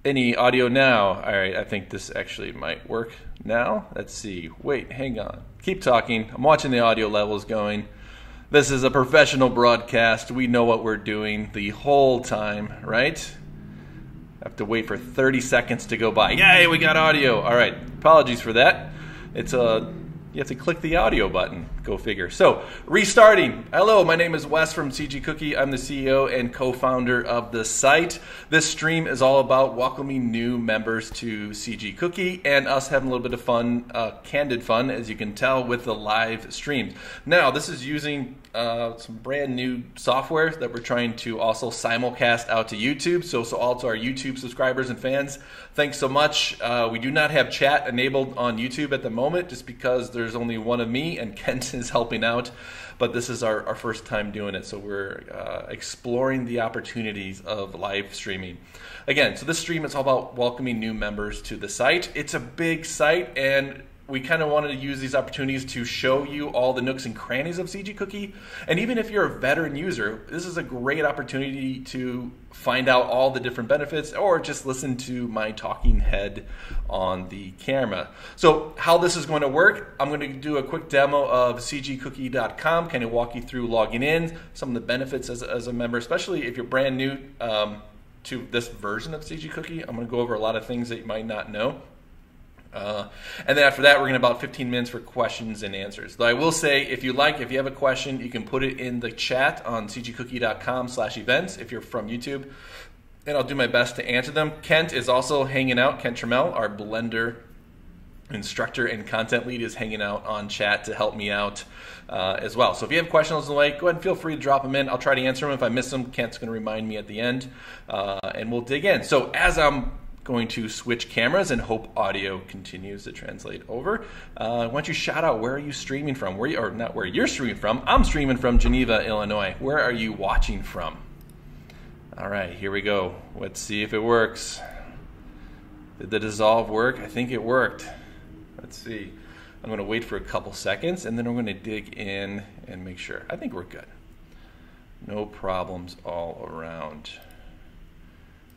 Any audio now? All right, I think this actually might work now. Let's see. Wait, hang on. Keep talking. I'm watching the audio levels going. This is a professional broadcast. We know what we're doing the whole time, right? I have to wait for 30 seconds to go by. Yay, we got audio. All right, apologies for that. You have to click the audio button. Go figure. So, restarting. Hello, my name is Wes from CG Cookie. I'm the CEO and co-founder of the site. This stream is all about welcoming new members to CG Cookie and us having a little bit of fun, candid fun, as you can tell, with the live streams. Now, this is using some brand new software that we're trying to also simulcast out to YouTube. So all to our YouTube subscribers and fans, thanks so much. We do not have chat enabled on YouTube at the moment just because there's only one of me and Kent is helping out. But this is our first time doing it, so we're exploring the opportunities of live streaming. Again, so this stream is all about welcoming new members to the site. It's a big site, and we kind of wanted to use these opportunities to show you all the nooks and crannies of CG Cookie. And even if you're a veteran user, this is a great opportunity to find out all the different benefits or just listen to my talking head on the camera. So how this is going to work, I'm going to do a quick demo of cgcookie.com, kind of walk you through logging in, some of the benefits as a member, especially if you're brand new to this version of CG Cookie. I'm going to go over a lot of things that you might not know. And then after that, we're going to about 15 minutes for questions and answers. Though I will say, if you have a question, you can put it in the chat on cgcookie.com/events if you're from YouTube, and I'll do my best to answer them. Kent is also hanging out. Kent Trammell, our Blender instructor and content lead, is hanging out on chat to help me out as well. So if you have questions on the way, go ahead and feel free to drop them in. I'll try to answer them. If I miss them, Kent's going to remind me at the end, and we'll dig in. So as I'm going to switch cameras and hope audio continues to translate over. Why don't you shout out, where are you streaming from? Or not where you're streaming from. I'm streaming from Geneva, Illinois. Where are you watching from? All right, here we go. Let's see if it works. Did the dissolve work? I think it worked. Let's see. I'm going to wait for a couple seconds, and then we're going to dig in and make sure. I think we're good. No problems all around.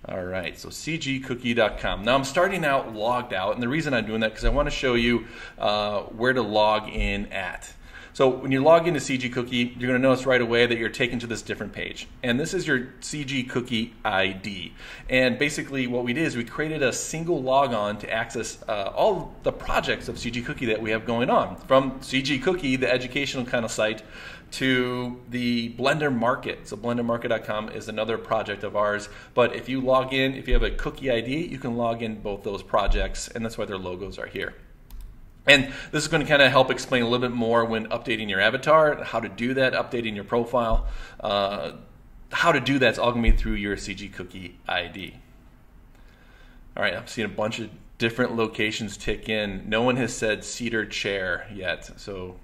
All right, so cgcookie.com. Now I'm starting out logged out, and the reason I'm doing that because I want to show you where to log in at. So when you log into CG Cookie, you're going to notice right away that you're taken to this different page. And this is your CG Cookie ID. And basically what we did is we created a single logon to access all the projects of CG Cookie that we have going on. From CG Cookie, the educational kind of site, to the Blender Market. So blendermarket.com is another project of ours. But if you log in, if you have a cookie ID, you can log in both those projects, and that's why their logos are here. And this is going to kind of help explain a little bit more when updating your avatar, how to do that, updating your profile. How to do that's all going to be through your CG Cookie ID. All right, I'm seeing a bunch of different locations tick in. No one has said cedar chair yet, so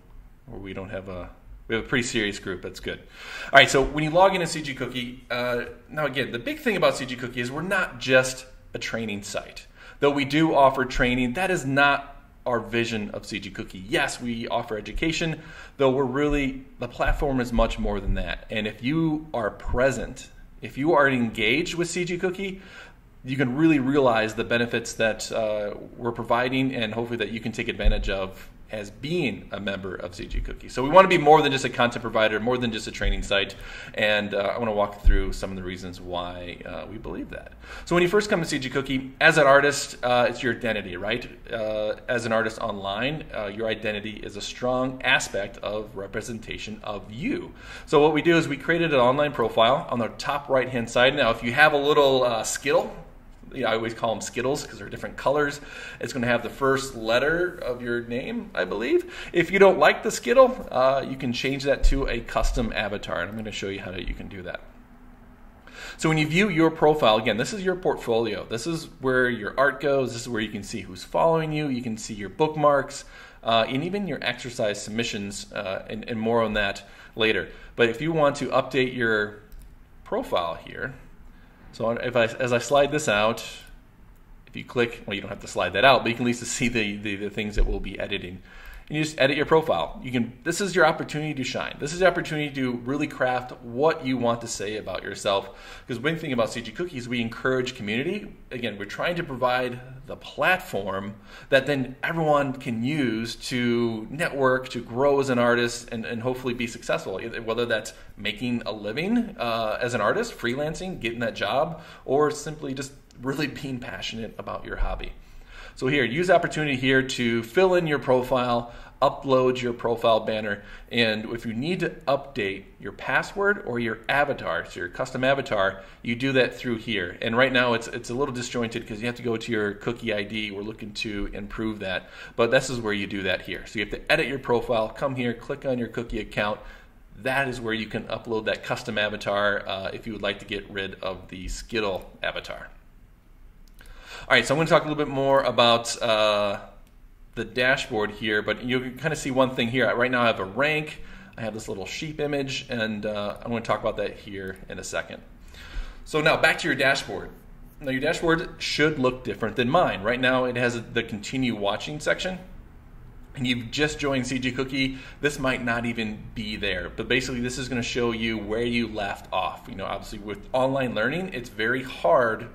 we don't have a... We have a pretty serious group. That's good. All right, so when you log into CG Cookie, now again, the big thing about CG Cookie is we're not just a training site. Though we do offer training, that is not our vision of CG Cookie. Yes, we offer education, though the platform is much more than that. And if you are present, if you are engaged with CG Cookie, you can really realize the benefits that we're providing, and hopefully that you can take advantage of as being a member of CG Cookie. So we want to be more than just a content provider, more than just a training site, and I want to walk through some of the reasons why we believe that. So when you first come to CG Cookie, as an artist, it's your identity, right? As an artist online, your identity is a strong aspect of representation of you. So what we do is we created an online profile on the top right-hand side. Now, if you have a little Skittle, I always call them Skittles because they're different colors. It's going to have the first letter of your name, I believe. If you don't like the Skittle, you can change that to a custom avatar, and I'm going to show you how you can do that. So when you view your profile, again, this is your portfolio. This is where your art goes. This is where you can see who's following you. You can see your bookmarks, and even your exercise submissions, and more on that later. But if you want to update your profile here, so as I slide this out, if you click, well, you don't have to slide that out, but you can at least see the things that we'll be editing. and you just edit your profile. This is your opportunity to shine. This is the opportunity to really craft what you want to say about yourself. Because one thing about CG Cookie is we encourage community. Again, we're trying to provide the platform that then everyone can use to network, to grow as an artist, and hopefully be successful. Whether that's making a living as an artist, freelancing, getting that job, or simply just really being passionate about your hobby. So here, use the opportunity here to fill in your profile, upload your profile banner, and if you need to update your password or your avatar, so your custom avatar, you do that through here. And right now it's a little disjointed because you have to go to your cookie ID. We're looking to improve that, but this is where you do that here. So you have to edit your profile, come here, click on your cookie account. That is where you can upload that custom avatar if you would like to get rid of the Skittle avatar. All right, so I'm going to talk a little bit more about the dashboard here, but you can kind of see one thing here. Right now I have a rank, I have this little sheep image, and I'm going to talk about that here in a second. So now back to your dashboard. Now your dashboard should look different than mine. Right now it has the continue watching section, and you've just joined CG Cookie. This might not even be there, but basically this is going to show you where you left off. You know, obviously with online learning, it's very hard.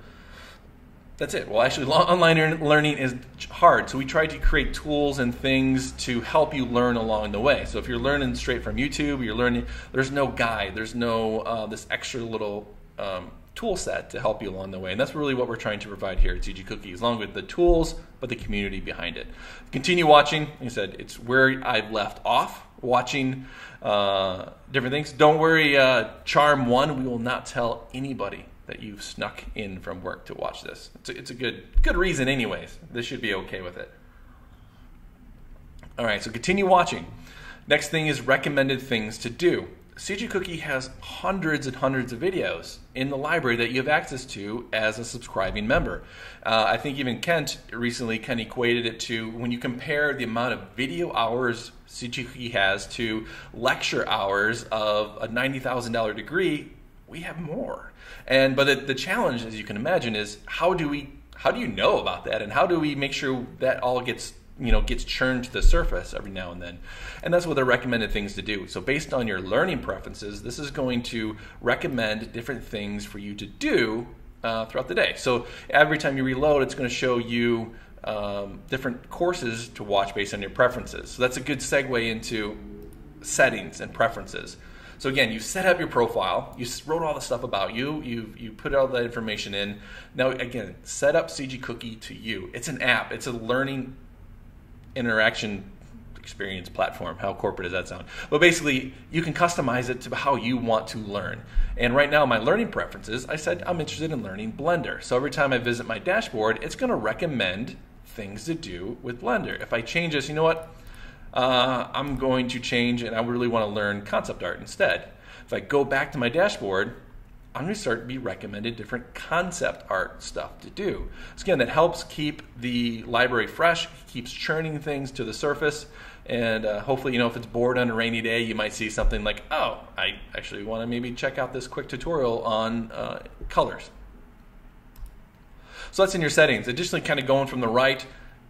That's it. Well, actually, online learning is hard, so we try to create tools and things to help you learn along the way. So if you're learning straight from YouTube, you're learning, there's no guide, there's no this extra little tool set to help you along the way, and that's really what we're trying to provide here at CG Cookie, along with the tools, but the community behind it. Continue watching. Like I said, it's where I've left off, watching different things. Don't worry, Charm 1, we will not tell anybody that you've snuck in from work to watch this. It's a good reason anyways. This should be okay with it. All right, so continue watching. Next thing is recommended things to do. CG Cookie has hundreds and hundreds of videos in the library that you have access to as a subscribing member. I think even Kent recently kind of equated it to when you compare the amount of video hours CG Cookie has to lecture hours of a $90,000 degree, we have more. But the challenge, as you can imagine, is how do you know about that, and how do we make sure that all gets churned to the surface every now and then? And that's what the recommended things to do. So based on your learning preferences, this is going to recommend different things for you to do throughout the day. So every time you reload, it's going to show you different courses to watch based on your preferences. So that's a good segue into settings and preferences. So again, you set up your profile, you wrote all the stuff about you, you put all that information in. Now again, set up CG Cookie to you. It's an app, it's a learning interaction experience platform. How corporate does that sound? But basically, you can customize it to how you want to learn. And right now, my learning preferences, I said I'm interested in learning Blender. So every time I visit my dashboard, it's gonna recommend things to do with Blender. If I change this, you know what? I'm going to change, and I really want to learn concept art instead. If I go back to my dashboard, I'm going to start to be recommended different concept art stuff to do. So again, that helps keep the library fresh, keeps churning things to the surface, and hopefully, if it's bored on a rainy day, you might see something like, oh, I actually want to maybe check out this quick tutorial on colors. So that's in your settings. Additionally, kind of going from the right,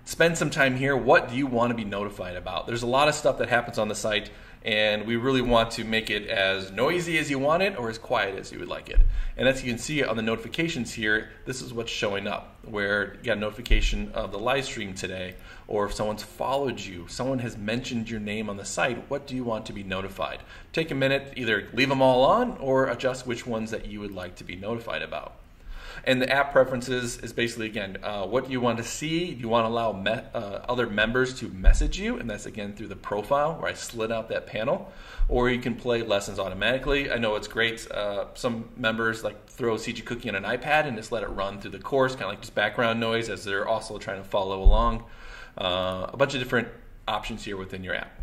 spend some time here. What do you want to be notified about? There's a lot of stuff that happens on the site, and we really want to make it as noisy as you want it or as quiet as you would like it. And as you can see on the notifications here, this is what's showing up, where you got a notification of the live stream today, or if someone's followed you, someone has mentioned your name on the site, what do you want to be notified? Take a minute, either leave them all on or adjust which ones that you would like to be notified about. And the app preferences is basically, again, what do you want to see? Do you want to allow other members to message you? And that's, again, through the profile where I slid out that panel. Or you can play lessons automatically. I know it's great. Some members throw CG Cookie on an iPad and just let it run through the course, kind of like just background noise as they're also trying to follow along. A bunch of different options here within your app.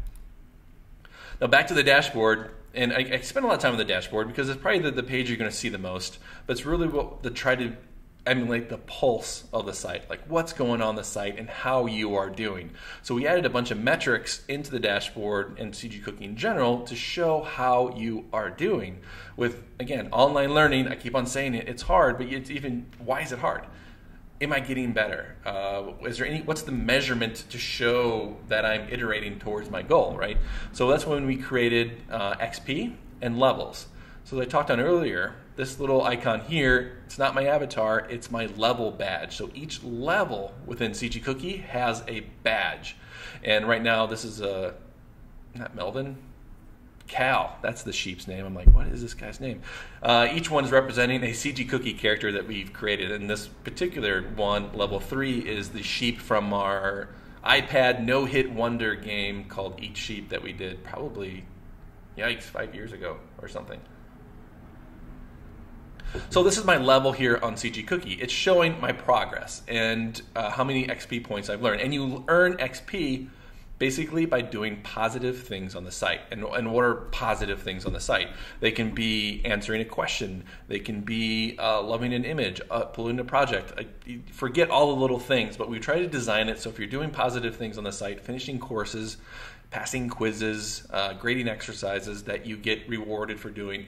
Now back to the dashboard. And I spend a lot of time on the dashboard because it's probably the page you're going to see the most, but it's really to try to emulate the pulse of the site, like what's going on the site and how you are doing. So we added a bunch of metrics into the dashboard and CG Cookie in general to show how you are doing. With, again, online learning, I keep on saying it, it's hard, but why is it hard? am I getting better? Is there what's the measurement to show that I'm iterating towards my goal, right? So that's when we created XP and levels. So as I talked on earlier, this little icon here, it's not my avatar, it's my level badge. So each level within CG Cookie has a badge. And right now this is not Melvin, Cal, that's the sheep's name. I'm like, what is this guy's name? Each one is representing a CG Cookie character that we've created. And this particular one, level 3, is the sheep from our iPad no-hit wonder game called Eat Sheep that we did probably, yikes, 5 years ago or something. So this is my level here on CG Cookie. It's showing my progress and how many XP points I've learned. And you earn XP basically by doing positive things on the site. And what are positive things on the site? They can be answering a question. They can be loving an image, uploading a project. Forget all the little things, but we try to design it so if you're doing positive things on the site, finishing courses, passing quizzes, grading exercises, that you get rewarded for doing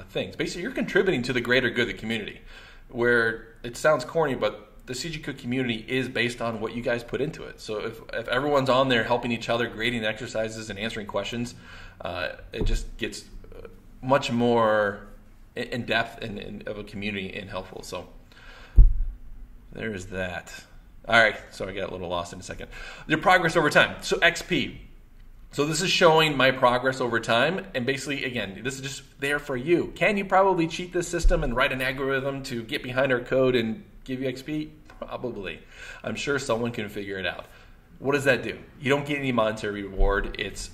things. Basically, you're contributing to the greater good of the community, where it sounds corny, but the CG Cook community is based on what you guys put into it. So if everyone's on there helping each other, grading exercises and answering questions, it just gets much more in depth of a community and helpful. So there's that. All right, so I got a little lost in a second. Your progress over time. So XP. So this is showing my progress over time, and basically, again, this is just there for you. Can you probably cheat this system and write an algorithm to get behind our code and give you XP? Probably. I'm sure someone can figure it out. What does that do? You don't get any monetary reward. It's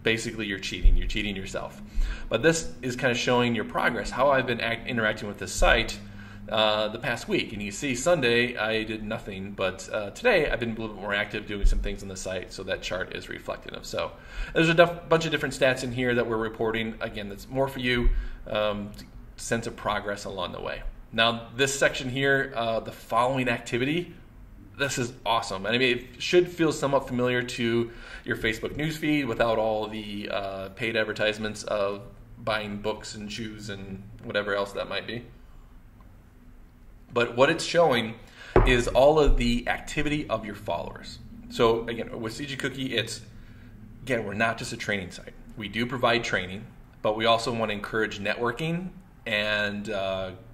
basically you're cheating. You're cheating yourself. But this is kind of showing your progress, how I've been interacting with this site the past week. And you see Sunday I did nothing, but today I've been a little bit more active doing some things on the site, so that chart is reflective of. So there's a bunch of different stats in here that we're reporting. Again, that's more for you, sense of progress along the way. Now this section here, the following activity, this is awesome. And I mean, it should feel somewhat familiar to your Facebook newsfeed without all the paid advertisements of buying books and shoes and whatever else that might be. But what it's showing is all of the activity of your followers. So again, with CG Cookie, we're not just a training site. We do provide training, but we also want to encourage networking and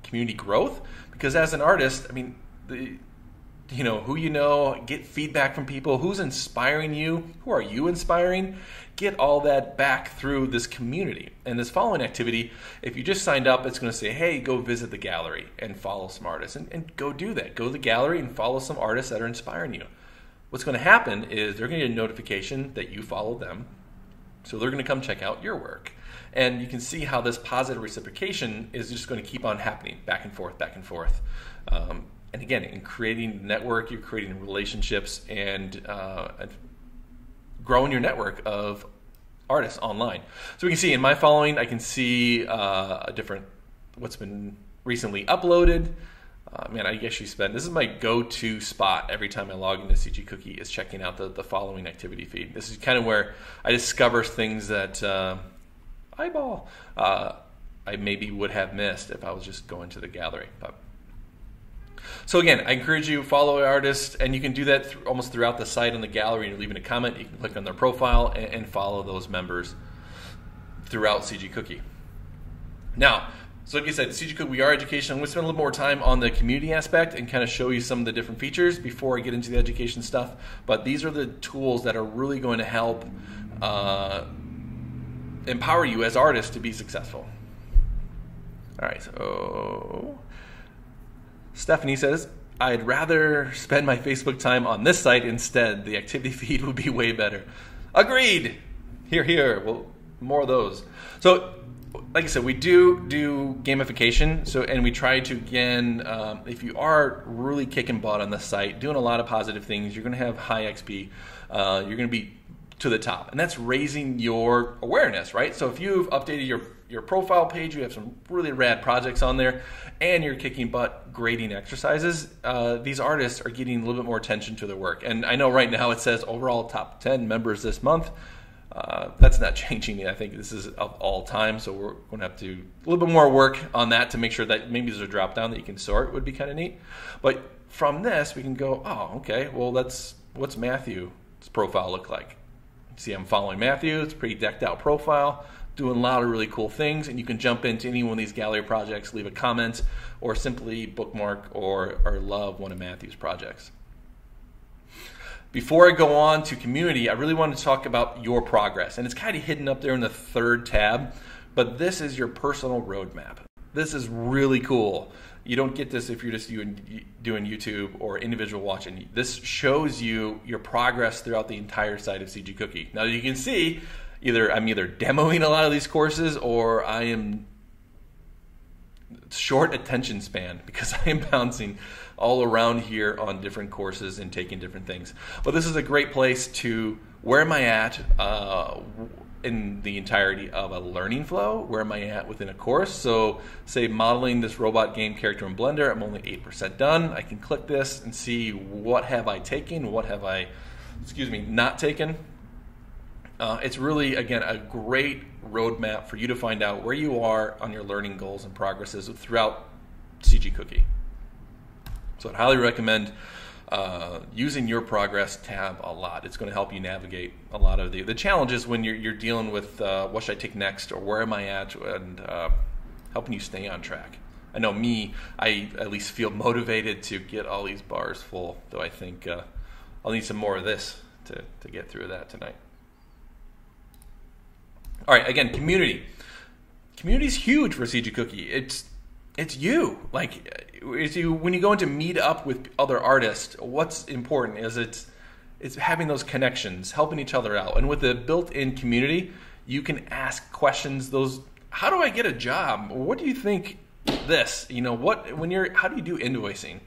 community growth. Because as an artist, I mean, who you know, get feedback from people, who's inspiring you, who are you inspiring, get all that back through this community. And this following activity, if you just signed up, it's going to say, hey, go visit the gallery and follow some artists, and go do that. Go to the gallery and follow some artists that are inspiring you. What's going to happen is they're going to get a notification that you follow them, so they're going to come check out your work. And you can see how this positive reciprocation is just going to keep on happening, back and forth, back and forth. And again, in creating network, you're creating relationships and growing your network of artists online. So we can see in my following, I can see a different, what's been recently uploaded. Man, I guess this is my go-to spot every time I log into CG Cookie, is checking out the following activity feed. This is kind of where I discover things that I maybe would have missed if I was just going to the gallery. So again, I encourage you to follow artists, and you can do that almost throughout the site on the gallery. You're leaving a comment, you can click on their profile and follow those members throughout CG Cookie. Now, so like I said, CG Cookie, we are educational. I'm going to spend a little more time on the community aspect and kind of show you some of the different features before I get into the education stuff. But these are the tools that are really going to help empower you as artists to be successful. All right, so Stephanie says, I'd rather spend my Facebook time on this site instead. The activity feed would be way better. Agreed. Hear, hear. Well, more of those. So, like I said, we do gamification. So, and we try to, again, if you are really kicking butt on the site, doing a lot of positive things, you're going to have high XP. You're going to be to the top, and that's raising your awareness, right? So if you've updated your profile page, you have some really rad projects on there, and you're kicking butt grading exercises, these artists are getting a little bit more attention to their work. And I know right now it says overall top 10 members this month. That's not changing. I think this is of all time, so we're going to have to do a little bit more work on that to make sure that maybe there's a drop down that you can sort. Would be kind of neat. But from this, we can go, oh, okay, well, what's Matthew's profile look like? See, I'm following Matthew. It's a pretty decked out profile, doing a lot of really cool things, and you can jump into any one of these gallery projects, leave a comment, or simply bookmark or love one of Matthew's projects. Before I go on to community, I really want to talk about your progress, and it's kind of hidden up there in the third tab, but this is your personal roadmap. This is really cool. You don't get this if you're just doing YouTube or individual watching. This shows you your progress throughout the entire site of CG Cookie. Now you can see, I'm either demoing a lot of these courses or I am short attention span because I am bouncing all around here on different courses and taking different things. But this is a great place to, where am I at in the entirety of a learning flow? Where am I at within a course? So say modeling this robot game character in Blender, I'm only 8% done. I can click this and see what have I taken, what have I, not taken. It's really, again, a great roadmap for you to find out where you are on your learning goals and progresses throughout CG Cookie. So I'd highly recommend using your progress tab a lot. It's going to help you navigate a lot of the challenges when you're dealing with what should I take next, or where am I at, and helping you stay on track. I know I at least feel motivated to get all these bars full, though I think I'll need some more of this to get through that tonight. All right, again, community. Community's huge for CG Cookie. It's you. Like, when you go into meet up with other artists, what's important is it's having those connections, helping each other out. And with the built-in community, you can ask questions. How do I get a job? What do you think this? How do you do invoicing?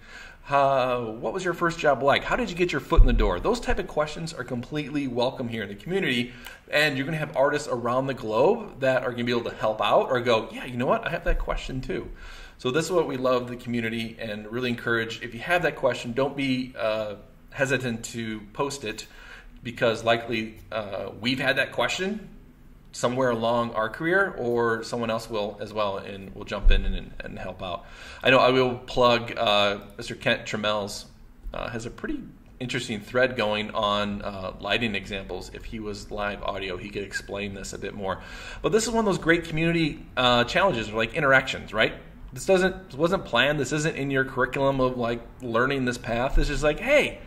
What was your first job like? How did you get your foot in the door? Those type of questions are completely welcome here in the community, and you're going to have artists around the globe that are going to be able to help out or go, yeah, you know what? I have that question too. So this is what we love the community, and really encourage, if you have that question, don't be hesitant to post it, because likely we've had that question somewhere along our career, or someone else will as well, and will jump in and help out. I know I will plug Mr. Kent Trammell's has a pretty interesting thread going on lighting examples. If he was live audio, he could explain this a bit more. But this is one of those great community challenges, or like interactions, right? This wasn't planned. This isn't in your curriculum of like learning this path. It's just like, hey,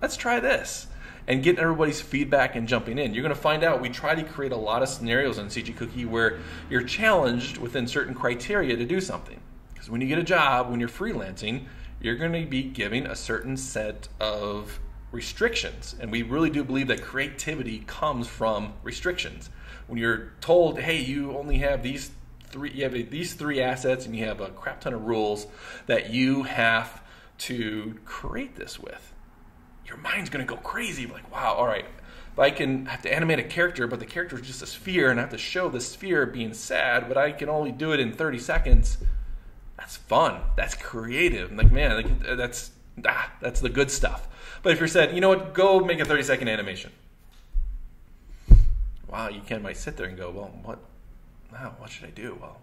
let's try this. And getting everybody's feedback and jumping in. You're going to find out we try to create a lot of scenarios in CG Cookie where you're challenged within certain criteria to do something. Because when you get a job, when you're freelancing, you're going to be given a certain set of restrictions. And we really do believe that creativity comes from restrictions. When you're told, hey, you only have these three assets and you have a crap ton of rules that you have to create this with, your mind's going to go crazy. Like, wow, all right, if I have to animate a character, but the character is just a sphere, and I have to show the sphere being sad, but I can only do it in 30 seconds. That's fun. That's creative. I'm like, man, that's the good stuff. But if you're said, you know what, go make a 30-second animation. Wow, you might sit there and go, well, what should I do? Well,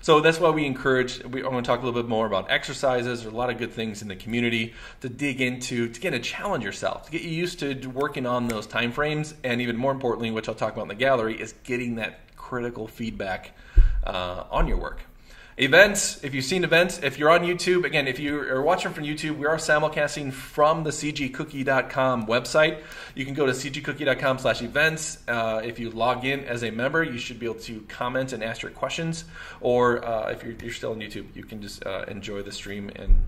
so that's why we encourage, I'm going to talk a little bit more about exercises. There's a lot of good things in the community to dig into, to get to challenge yourself, to get you used to working on those time frames, and even more importantly, which I'll talk about in the gallery, is getting that critical feedback on your work. Events, if you've seen events, if you're on YouTube, again, if you are watching from YouTube, we are simulcasting from the cgcookie.com website. You can go to cgcookie.com/events. If you log in as a member, you should be able to comment and ask your questions. Or if you're still on YouTube, you can just enjoy the stream and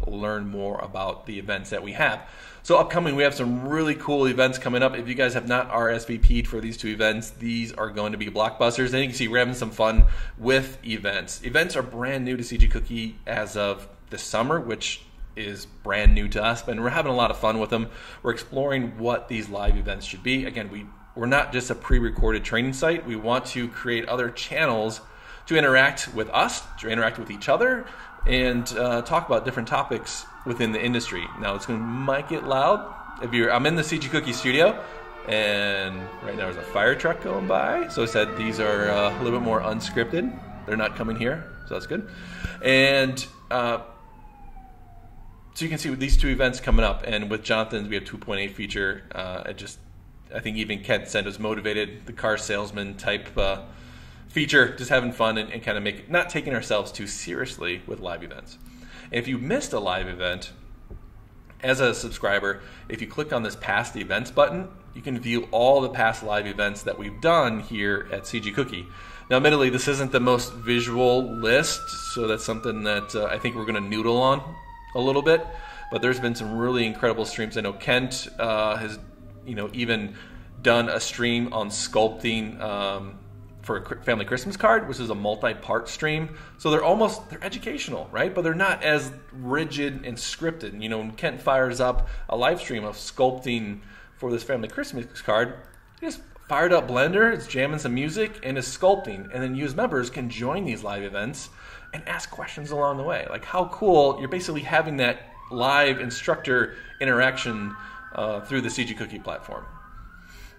learn more about the events that we have. So upcoming, we have some really cool events coming up. If you guys have not RSVP'd for these two events, these are going to be blockbusters. And you can see we're having some fun with events. Events are brand new to CG Cookie as of this summer, which is brand new to us, and we're having a lot of fun with them. We're exploring what these live events should be. Again, we're not just a pre-recorded training site. We want to create other channels to interact with us, to interact with each other, and talk about different topics within the industry. Now might get loud. I'm in the CG Cookie studio, and right now there's a fire truck going by. So I said these are a little bit more unscripted. They're not coming here, so that's good. And So you can see with these 2 events coming up, and with Jonathan's, we have 2.8 feature. I think even Kent said was motivated, the car salesman type feature, just having fun and kind of not taking ourselves too seriously with live events. And if you missed a live event, as a subscriber, if you click on this past events button, you can view all the past live events that we've done here at CG Cookie. Now, admittedly, this isn't the most visual list, so that's something that I think we're going to noodle on a little bit. But there's been some really incredible streams. I know Kent has, even done a stream on sculpting for a family Christmas card, which is a multi-part stream. So they're educational, right? But they're not as rigid and scripted. When Kent fires up a live stream of sculpting for this family Christmas card, he just fired up Blender, it's jamming some music, and is sculpting. And then you as members can join these live events and ask questions along the way. Like, how cool, you're basically having that live instructor interaction through the CG Cookie platform.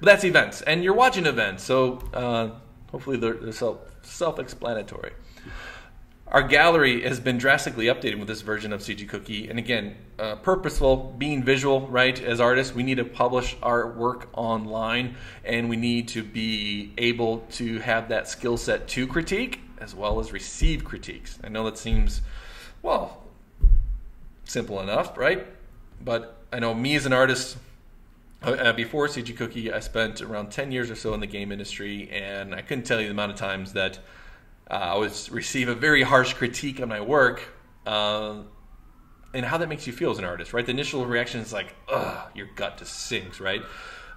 But that's events, and you're watching events, so hopefully they're self-explanatory. Our gallery has been drastically updated with this version of CG Cookie, and again, purposeful, being visual, right? As artists, we need to publish our work online, and we need to be able to have that skill set to critique as well as receive critiques. I know that seems, well, simple enough, right? But I know me as an artist, before CG Cookie, I spent around 10 years or so in the game industry, and I couldn't tell you the amount of times that I would receive a very harsh critique on my work, and how that makes you feel as an artist, right? The initial reaction is like, ugh, your gut just sinks, right?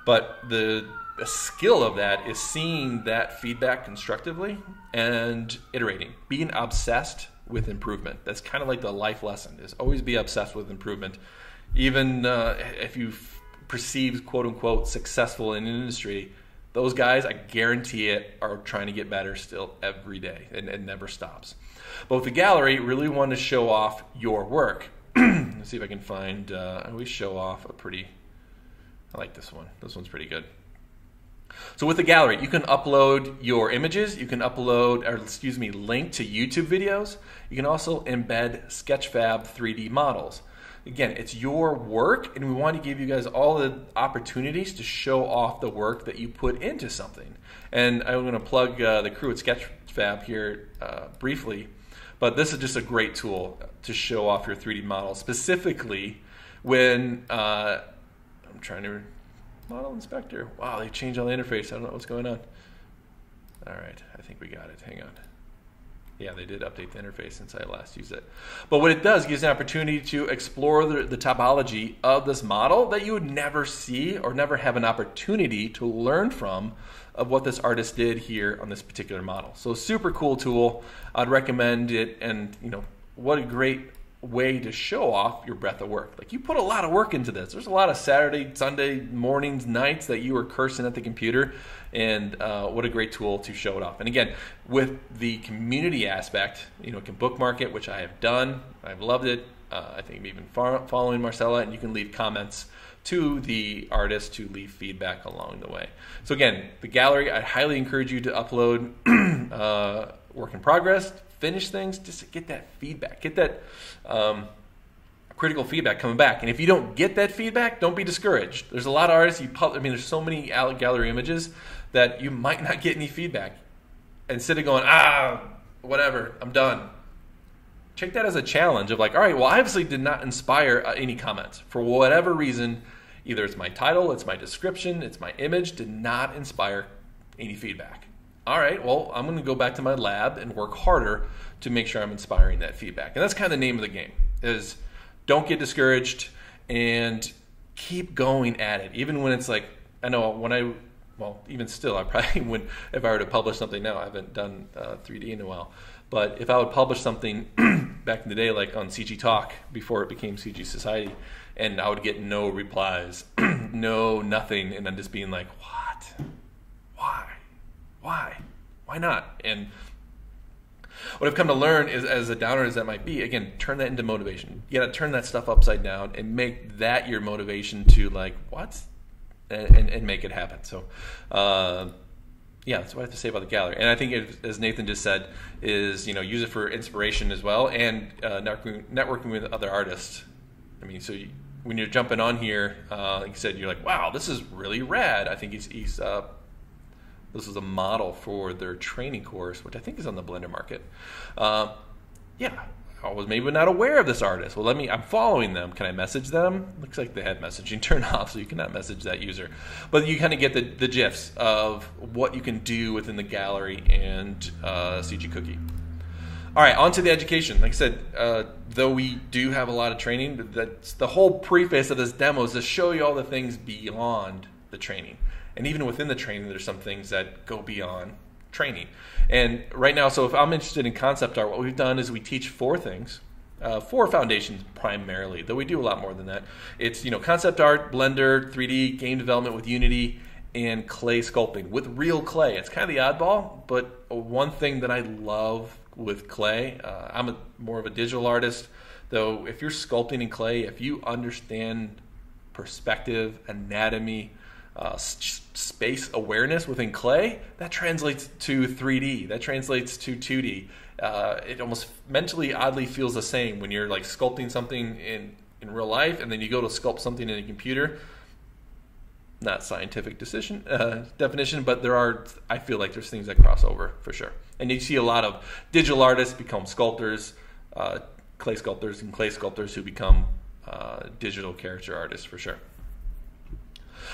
But the skill of that is seeing that feedback constructively and iterating, being obsessed with improvement. That's kind of like the life lesson, is always be obsessed with improvement. Even if you perceived quote-unquote successful in an industry, those guys, I guarantee it, are trying to get better still every day, and it never stops. But with the gallery, really want to show off your work. Let's see if I can find, I always show off I like this one. This one's pretty good. So with the gallery, you can upload your images, you can link to YouTube videos. You can also embed Sketchfab 3D models. Again, it's your work, and we want to give you guys all the opportunities to show off the work that you put into something. And I'm going to plug the crew at Sketchfab here briefly, but this is just a great tool to show off your 3D model, specifically when I'm trying to model inspector. Wow, they changed all the interface. I don't know what's going on. All right, I think we got it. Hang on. Yeah, they did update the interface since I last used it. But what it does gives an opportunity to explore the topology of this model that you would never see or never have an opportunity to learn from of what this artist did here on this particular model. So super cool tool. I'd recommend it, and what a great way to show off your breadth of work. Like, you put a lot of work into this. There's a lot of Saturday, Sunday mornings, nights that you were cursing at the computer, and what a great tool to show it off. And again, with the community aspect, can bookmark it, which I have done. I've loved it. I think I'm even following Marcella, and you can leave comments to the artist to leave feedback along the way. So again, the gallery, I highly encourage you to upload work in progress, finish things, just to get that feedback, get that critical feedback coming back. And if you don't get that feedback, don't be discouraged. There's a lot of artists, there's so many gallery images that you might not get any feedback. Instead of going, whatever, I'm done. Take that as a challenge of like, all right, well, I obviously did not inspire any comments. For whatever reason, either it's my title, it's my description, it's my image, did not inspire any feedback. All right, well, I'm going to go back to my lab and work harder to make sure I'm inspiring that feedback. And that's kind of the name of the game, is don't get discouraged and keep going at it. Even when it's like, I know even still, I probably wouldn't, if I were to publish something now, I haven't done 3D in a while, but if I would publish something back in the day, like on CG Talk, before it became CG Society, and I would get no replies, nothing, and then just being like, what? Why not? And what I've come to learn is, as a downer as that might be, again, turn that into motivation. You got to turn that stuff upside down and make that your motivation to like, what? And make it happen. So, that's what I have to say about the gallery. And I think, as Nathan just said, is use it for inspiration as well, and networking with other artists. I mean, so when you're jumping on here, like you said, you're like, wow, this is really rad. I think this is a model for their training course, which I think is on the Blender Market. Yeah, I was maybe not aware of this artist. Well, I'm following them. Can I message them? Looks like they had messaging turned off, so you cannot message that user. But you kind of get the gifs of what you can do within the gallery and CG Cookie. All right, on to the education. Like I said, though we do have a lot of training, that's the whole preface of this demo is to show you all the things beyond the training. And even within the training, there's some things that go beyond training. And right now, so if I'm interested in concept art, what we've done is we teach 4 things, 4 foundations primarily, though we do a lot more than that. It's concept art, Blender, 3D, game development with Unity, and clay sculpting with real clay. It's kind of the oddball, but one thing that I love with clay, I'm more of a digital artist, though if you're sculpting in clay, if you understand perspective, anatomy, space awareness within clay, that translates to 3D, that translates to 2D. It almost mentally oddly feels the same when you're like sculpting something in real life and then you go to sculpt something in a computer. Not scientific definition, but I feel like there's things that cross over for sure. And you see a lot of digital artists become sculptors, clay sculptors, and clay sculptors who become digital character artists for sure.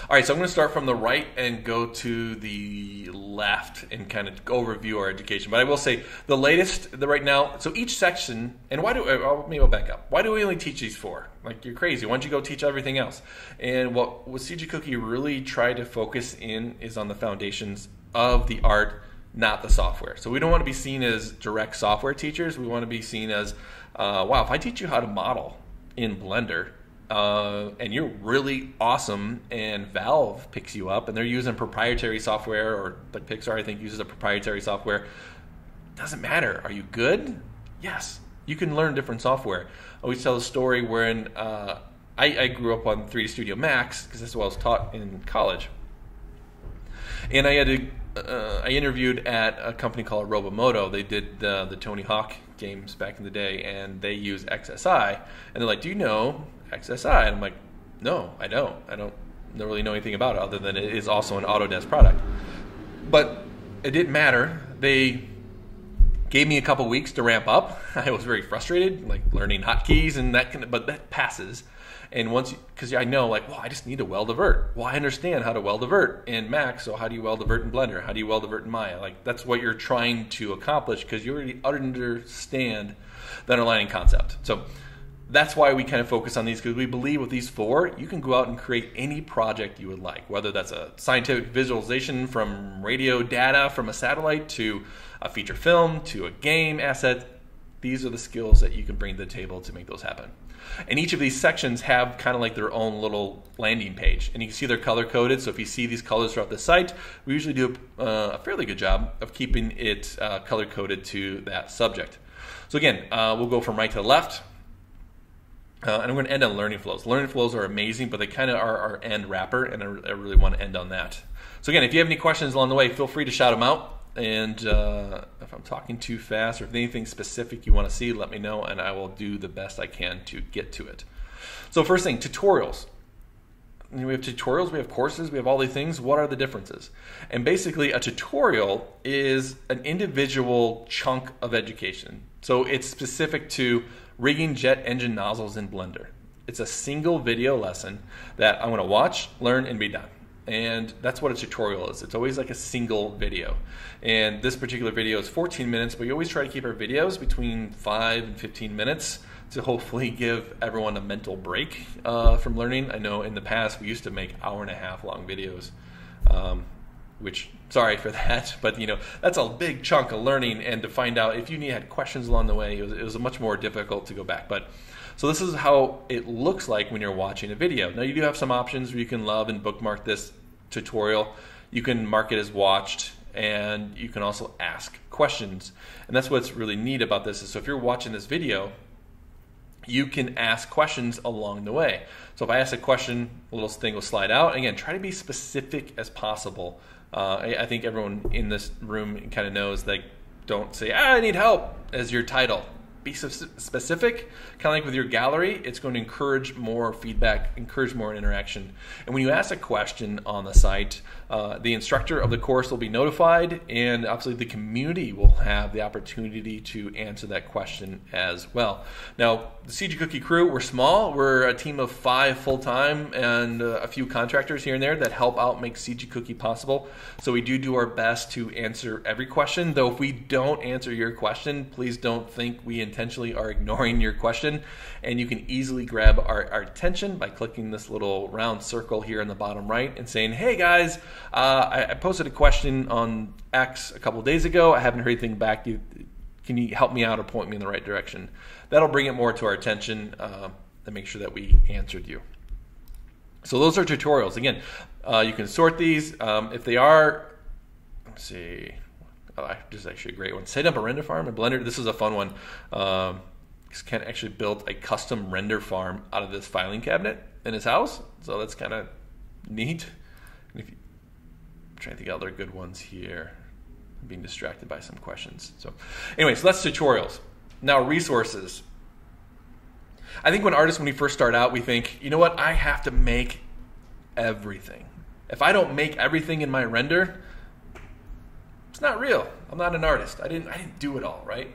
All right, so I'm going to start from the right and go to the left and kind of overview our education. But I will say the latest, right now, so each section, and maybe I'll back up. Why do we only teach these 4? Like, you're crazy. Why don't you go teach everything else? And what CG Cookie really tried to focus in is on the foundations of the art, not the software. So we don't want to be seen as direct software teachers. We want to be seen as, wow, if I teach you how to model in Blender, and you're really awesome and Valve picks you up and they're using proprietary software, or like Pixar I think uses a proprietary software, doesn't matter. Are you good? Yes. You can learn different software. I always tell a story wherein I grew up on 3D Studio Max because that's what I was taught in college. And I interviewed at a company called Robomoto. They did the Tony Hawk games back in the day, and they use XSI. And they're like, do you know XSI? And I'm like, no, I don't. I don't really know anything about it other than it is also an Autodesk product. But it didn't matter. They gave me a couple weeks to ramp up. I was very frustrated, like learning hotkeys and but that passes. And because I know, like, well, I just need to weld a vert. Well, I understand how to weld a vert in Max, so how do you weld a vert in Blender? How do you weld a vert in Maya? Like, that's what you're trying to accomplish because you already understand the underlying concept. So that's why we kind of focus on these, because we believe with these 4, you can go out and create any project you would like, whether that's a scientific visualization from radio data from a satellite to a feature film to a game asset. These are the skills that you can bring to the table to make those happen. And each of these sections have kind of like their own little landing page. And you can see they're color-coded. So if you see these colors throughout the site, we usually do a fairly good job of keeping it color-coded to that subject. So again, we'll go from right to left. And I'm going to end on learning flows. Learning flows are amazing, but they kind of are our end wrapper, and I really want to end on that. So again, if you have any questions along the way, feel free to shout them out. And if I'm talking too fast or if anything specific you want to see, let me know, and I will do the best I can to get to it. So first thing, tutorials. We have tutorials, we have courses, we have all these things. What are the differences? And basically, a tutorial is an individual chunk of education. So it's specific to rigging jet engine nozzles in Blender. It's a single video lesson that I'm going to watch, learn, and be done. And that's what a tutorial is. It's always like a single video. And this particular video is 14 minutes, but we always try to keep our videos between 5 and 15 minutes to hopefully give everyone a mental break from learning. I know in the past we used to make hour-and-a-half long videos, which, sorry for that, but that's a big chunk of learning, and to find out if you had questions along the way, it was much more difficult to go back. But so this is how it looks like when you're watching a video. Now you do have some options where you can love and bookmark this tutorial. You can mark it as watched, and you can also ask questions. And that's what's really neat about this, is so if you're watching this video, you can ask questions along the way. So if I ask a question, a little thing will slide out. Again, try to be specific as possible. I think everyone in this room kind of knows, like, don't say, I need help as your title. be specific, kind of like with your gallery. It's going to encourage more feedback, encourage more interaction. And when you ask a question on the site, the instructor of the course will be notified, and obviously the community will have the opportunity to answer that question as well. Now, the CG Cookie crew, we're small. We're a team of 5 full-time and a few contractors here and there that help out make CG Cookie possible. So we do our best to answer every question, though if we don't answer your question, please don't think we intentionally are ignoring your question. And you can easily grab our attention by clicking this little round circle here in the bottom right and saying, hey guys, I posted a question on X a couple of days ago. I haven't heard anything back. Can you help me out or point me in the right direction? That'll bring it more to our attention to make sure that we answered you. So those are tutorials. Again, you can sort these. If they are, let's see, this is actually a great one. Set up a render farm in Blender. This is a fun one. Ken actually built a custom render farm out of this filing cabinet in his house. So that's kind of neat. And if you, I'm trying to think of other good ones here. I'm being distracted by some questions. So anyway, so that's tutorials. Now resources. I think when we first start out, we think, you know what, I have to make everything. If I don't make everything in my render, it's not real. I'm not an artist. I didn't do it all, right?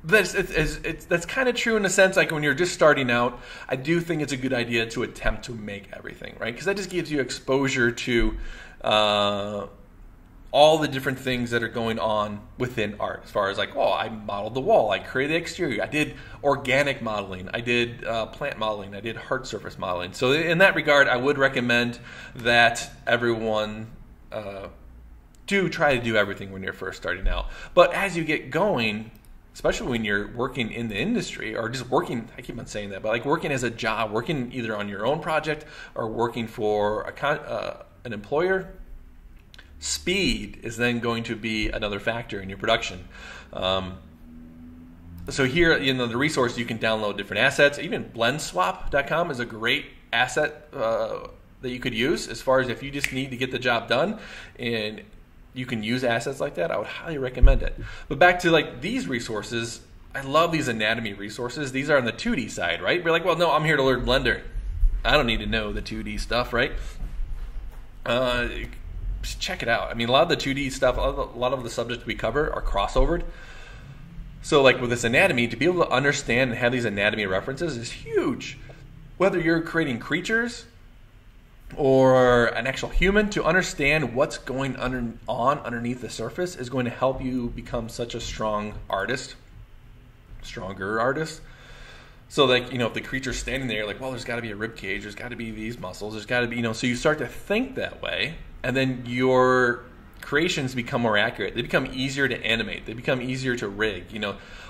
That's kind of true in a sense. Like when you're just starting out, I do think it's a good idea to attempt to make everything, right? Because that just gives you exposure to all the different things that are going on within art. As far as like, oh, I modeled the wall, I created the exterior, I did organic modeling, I did plant modeling, I did hard surface modeling. So in that regard, I would recommend that everyone do try to do everything when you're first starting out. But as you get going, especially when you're working in the industry or just working, I keep on saying that, but like working as a job, working either on your own project or working for an employer, speed is then going to be another factor in your production. So here, the resource, you can download different assets. Even blendswap.com is a great asset that you could use as far as if you just need to get the job done and you can use assets like that. I would highly recommend it. But back to like these resources, I love these anatomy resources. These are on the 2D side, right? We're like, well, no, I'm here to learn Blender. I don't need to know the 2D stuff, right? Just check it out. I mean, a lot of the 2D stuff, a lot of the subjects we cover are crossovered. So like with this anatomy, to be able to understand and have these anatomy references is huge. Whether you're creating creatures or an actual human, to understand what's going on underneath the surface is going to help you become such a strong artist, stronger artist. So like, if the creature's standing there, like, well, there's got to be a rib cage, there's got to be these muscles, there's got to be, so you start to think that way, and then your creations become more accurate. They become easier to animate. They become easier to rig.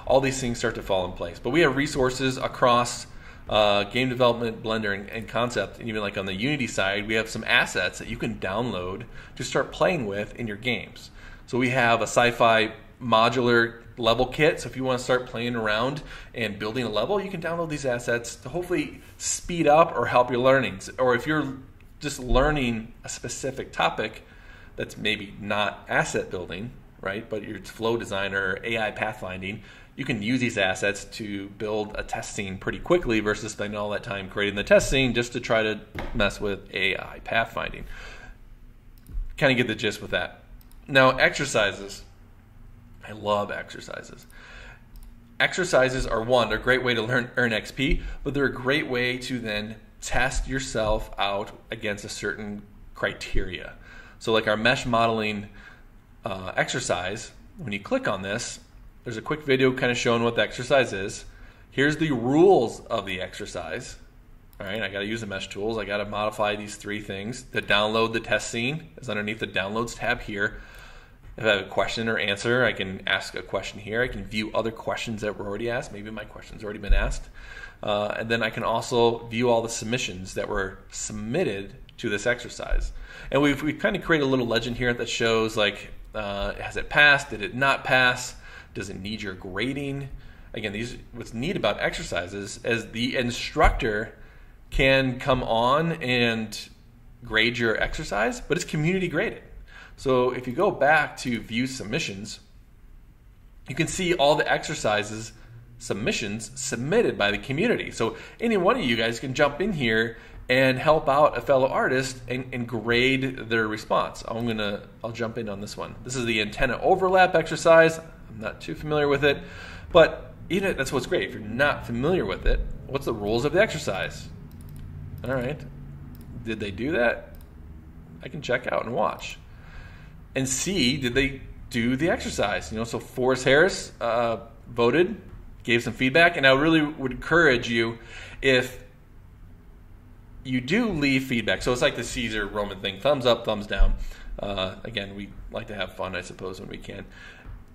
All these things start to fall in place. But we have resources across game development, Blender, and Concept, and even like on the Unity side, we have some assets that you can download to start playing with in your games. So we have a sci-fi modular level kit. So if you want to start playing around and building a level, you can download these assets to hopefully speed up or help your learnings. Or if you're just learning a specific topic that's maybe not asset building, right, but you're flow design or AI pathfinding, you can use these assets to build a test scene pretty quickly versus spending all that time creating the test scene just to try to mess with AI pathfinding. Kind of get the gist with that. Now, exercises. I love exercises. Exercises are a great way to earn XP, but they're a great way to then test yourself out against a certain criteria. So like our mesh modeling exercise, when you click on this, there's a quick video kind of showing what the exercise is. Here's the rules of the exercise. All right, I got to use the mesh tools. I got to modify these 3 things. The download the test scene is underneath the downloads tab here. If I have a question or answer, I can ask a question here. I can view other questions that were already asked. Maybe my question's already been asked. And then I can also view all the submissions that were submitted to this exercise. And we've kind of created a little legend here that shows like, has it passed? Did it not pass? Does it need your grading? Again, what's neat about exercises is the instructor can come on and grade your exercise, but it's community graded. So if you go back to view submissions, you can see all the exercises submissions submitted by the community. So any one of you guys can jump in here and help out a fellow artist and grade their response. I'll jump in on this one. This is the antenna overlap exercise. I'm not too familiar with it, but even that's what's great. If you're not familiar with it, what's the rules of the exercise? All right, did they do that? I can check out and watch and see, did they do the exercise? So Forrest Harris voted, gave some feedback, and I really would encourage you, if you do leave feedback, so it's like the Caesar Roman thing, thumbs up, thumbs down. Again, we like to have fun, I suppose, when we can.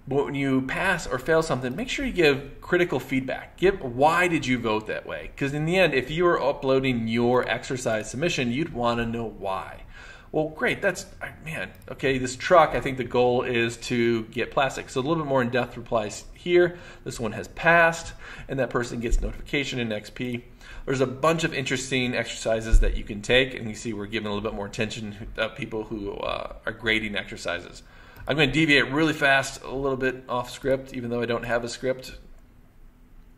But when you pass or fail something, make sure you give critical feedback. Give why did you vote that way? Because in the end, if you were uploading your exercise submission, you'd want to know why. Well, great, okay, this truck, I think the goal is to get plastic. So a little bit more in-depth replies here. This one has passed, and that person gets notification in XP. There's a bunch of interesting exercises that you can take, and you see we're giving a little bit more attention to people who are grading exercises. I'm going to deviate really fast, a little bit off script, even though I don't have a script.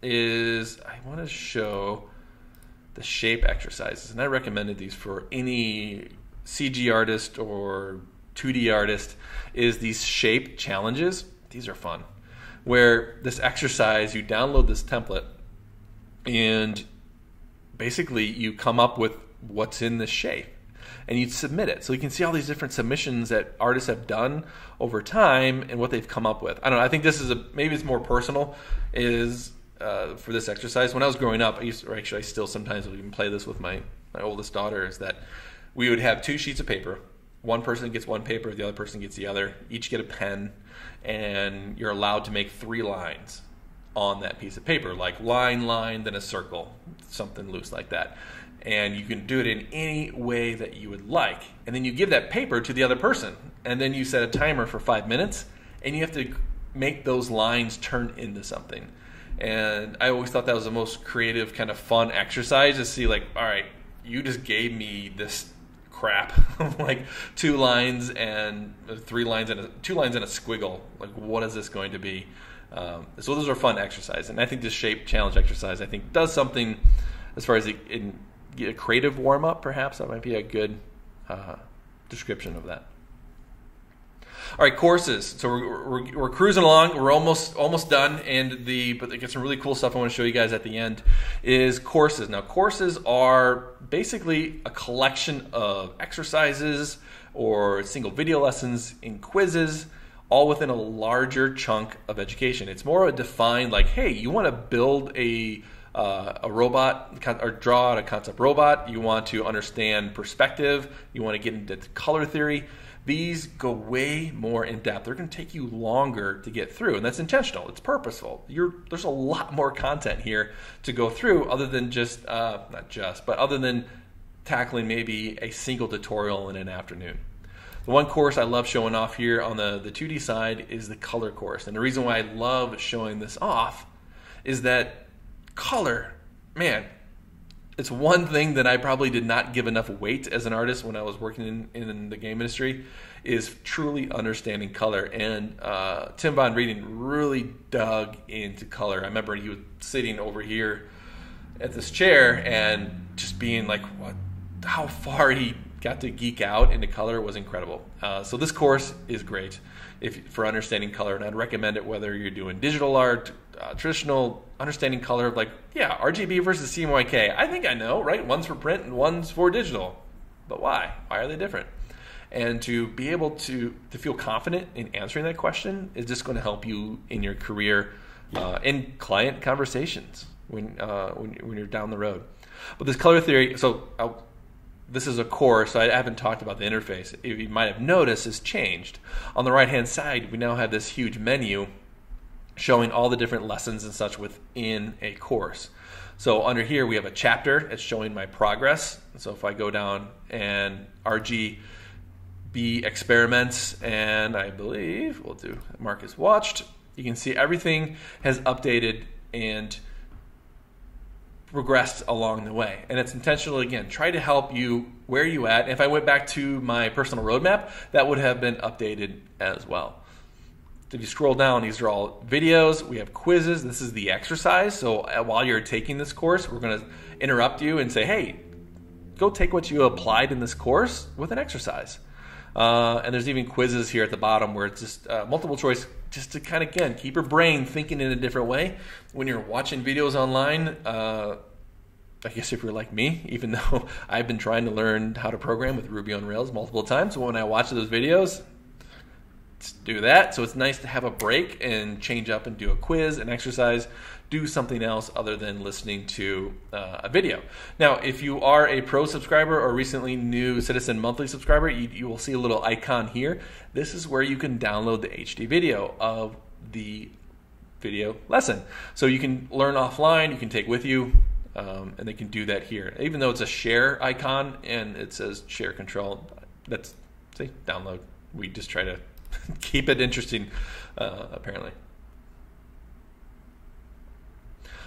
I want to show the shape exercises, and I recommended these for any CG artist or 2D artist, is these shape challenges. These are fun, where this exercise, you download this template, and basically you come up with what's in the shape, and you submit it. So you can see all these different submissions that artists have done over time and what they've come up with. I don't know, I think this is maybe it's more personal, is for this exercise. When I was growing up, I still sometimes will even play this with my oldest daughter, is that we would have 2 sheets of paper. One person gets one paper, the other person gets the other. Each get a pen, and you're allowed to make 3 lines on that piece of paper, like line, then a circle, something loose like that. And you can do it in any way that you would like. And then you give that paper to the other person, and then you set a timer for 5 minutes, and you have to make those lines turn into something. And I always thought that was the most creative, kind of fun exercise, to see like, all right, you just gave me this crap, like 2 lines and 3 lines and 2 lines and a squiggle. Like, what is this going to be? So those are fun exercises, and I think this shape challenge exercise, I think, does something as far as a creative warm up. Perhaps that might be a good description of that. All right, courses. So we're cruising along. We're almost done, but they get some really cool stuff I want to show you guys at the end. Is courses. Now, courses are basically a collection of exercises or single video lessons and quizzes, all within a larger chunk of education. It's more a defined, like, hey, you want to build a robot or draw out a concept robot. You want to understand perspective. You want to get into color theory. These go way more in depth. They're going to take you longer to get through, and that's intentional. It's purposeful. There's a lot more content here to go through, other than other than tackling maybe a single tutorial in an afternoon. The one course I love showing off here on the 2D side is the color course, and the reason why I love showing this off is that color, man, it's one thing that I probably did not give enough weight as an artist when I was working in the game industry, is truly understanding color. And Tim Von Rieden really dug into color. I remember he was sitting over here at this chair and just being like, how far he got to geek out into color was incredible. So this course is great for understanding color, and I'd recommend it whether you're doing digital art, traditional, understanding color, like, yeah, RGB versus CMYK. I think I know, right? One's for print and one's for digital. But why? Why are they different? And to be able to feel confident in answering that question is just going to help you in your career, in client conversations when you're down the road. But this color theory, this is a course. I haven't talked about the interface. If you might have noticed, has changed. On the right-hand side, we now have this huge menu showing all the different lessons and such within a course. So under here, we have a chapter. It's showing my progress. So if I go down and RGB experiments, and I believe we'll do Marcus watched, you can see everything has updated and progressed along the way. And it's intentional, again, try to help you where you at. And if I went back to my personal roadmap, that would have been updated as well. If you scroll down, these are all videos. We have quizzes. This is the exercise. So while you're taking this course, we're going to interrupt you and say, hey, go take what you applied in this course with an exercise. And there's even quizzes here at the bottom where it's just multiple choice, just to kind of, again, keep your brain thinking in a different way. When you're watching videos online, I guess if you're like me, even though I've been trying to learn how to program with Ruby on Rails multiple times, when I watch those videos, do that. So it's nice to have a break and change up and do a quiz, an exercise, do something else other than listening to a video. Now, if you are a pro subscriber or recently new Citizen monthly subscriber, you will see a little icon here. This is where you can download the HD video of the video lesson. So you can learn offline, you can take with you, and they can do that here. Even though it's a share icon and it says share control, that's, see, download. We just try to keep it interesting, apparently.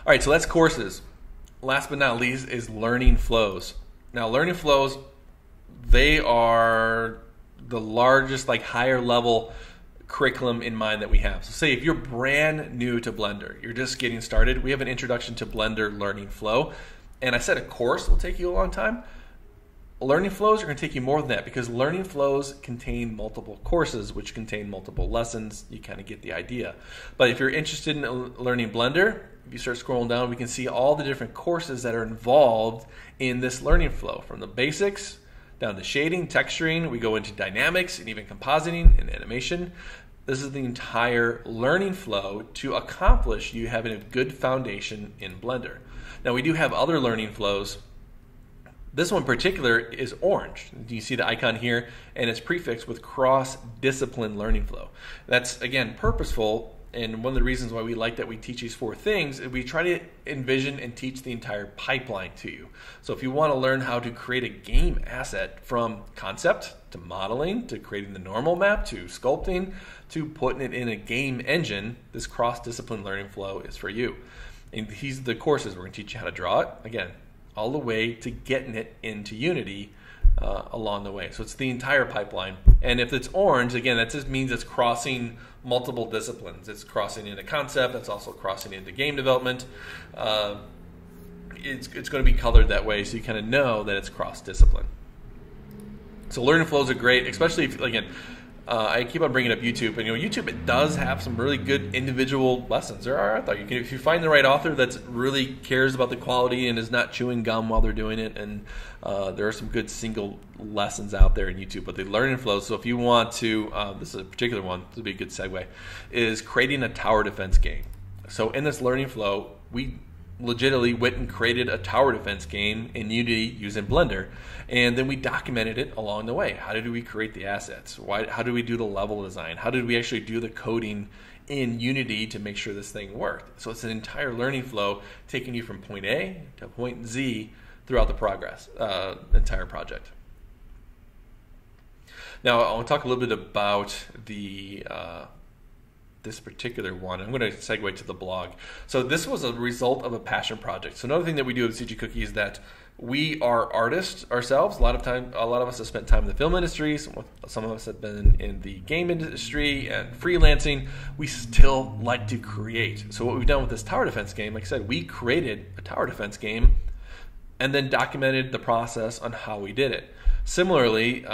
All right, so that's courses. Last but not least is learning flows. Now, learning flows, they are the largest, like, higher level curriculum in mind that we have. So say if you're brand new to Blender, you're just getting started, we have an introduction to Blender learning flow. And I said a course will take you a long time. Learning flows are going to take you more than that, because learning flows contain multiple courses, which contain multiple lessons. You kind of get the idea. But if you're interested in learning Blender, if you start scrolling down, we can see all the different courses that are involved in this learning flow, from the basics down to shading, texturing. We go into dynamics and even compositing and animation. This is the entire learning flow to accomplish you having a good foundation in Blender. Now, we do have other learning flows. This one in particular is orange. You see the icon here, and it's prefixed with cross-discipline learning flow. That's, again, purposeful, and one of the reasons why we like that we teach these 4 things is we try to envision and teach the entire pipeline to you. So if you want to learn how to create a game asset from concept to modeling to creating the normal map to sculpting to putting it in a game engine, this cross-discipline learning flow is for you. And these are the courses. We're going to teach you how to draw it, again, all the way to getting it into Unity along the way. So it's the entire pipeline. And if it's orange, again, that just means it's crossing multiple disciplines. It's crossing into concept. It's also crossing into game development. It's going to be colored that way so you kind of know that it's cross-discipline. So learning flows are great, especially if, again, I keep on bringing up YouTube, and YouTube, it does have some really good individual lessons. There are, I thought, if you find the right author that really cares about the quality and is not chewing gum while they're doing it, and there are some good single lessons out there in YouTube. But the learning flows. So if you want to, this is a particular one. This would be a good segue. Is creating a tower defense game. So in this learning flow, we legitimately went and created a tower defense game in Unity using Blender, and then we documented it along the way. How did we create the assets? How did we do the level design? How did we actually do the coding in Unity to make sure this thing worked? So it's an entire learning flow taking you from point A to point Z throughout the entire project. Now I want to talk a little bit about this particular one. I'm going to segue to the blog. So this was a result of a passion project. So another thing that we do at CG Cookie is that we are artists ourselves. A lot of us have spent time in the film industry. Some of us have been in the game industry and freelancing. We still like to create. So what we've done with this tower defense game, like I said, we created a tower defense game and then documented the process on how we did it. Similarly,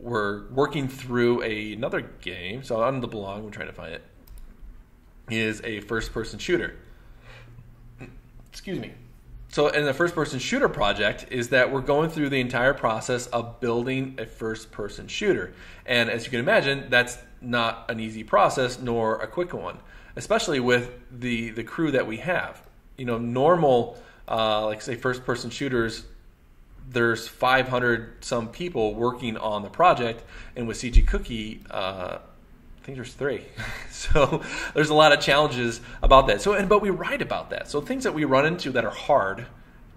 we're working through another game. So on the blog, we're trying to find it, is a first-person shooter. Excuse me. So in the first-person shooter project is that we're going through the entire process of building a first-person shooter. And as you can imagine, that's not an easy process nor a quick one, especially with the crew that we have. Normal, like say first-person shooters, there's 500 some people working on the project, and with CG Cookie, I think there's 3. So there's a lot of challenges about that. But we write about that. So things that we run into that are hard,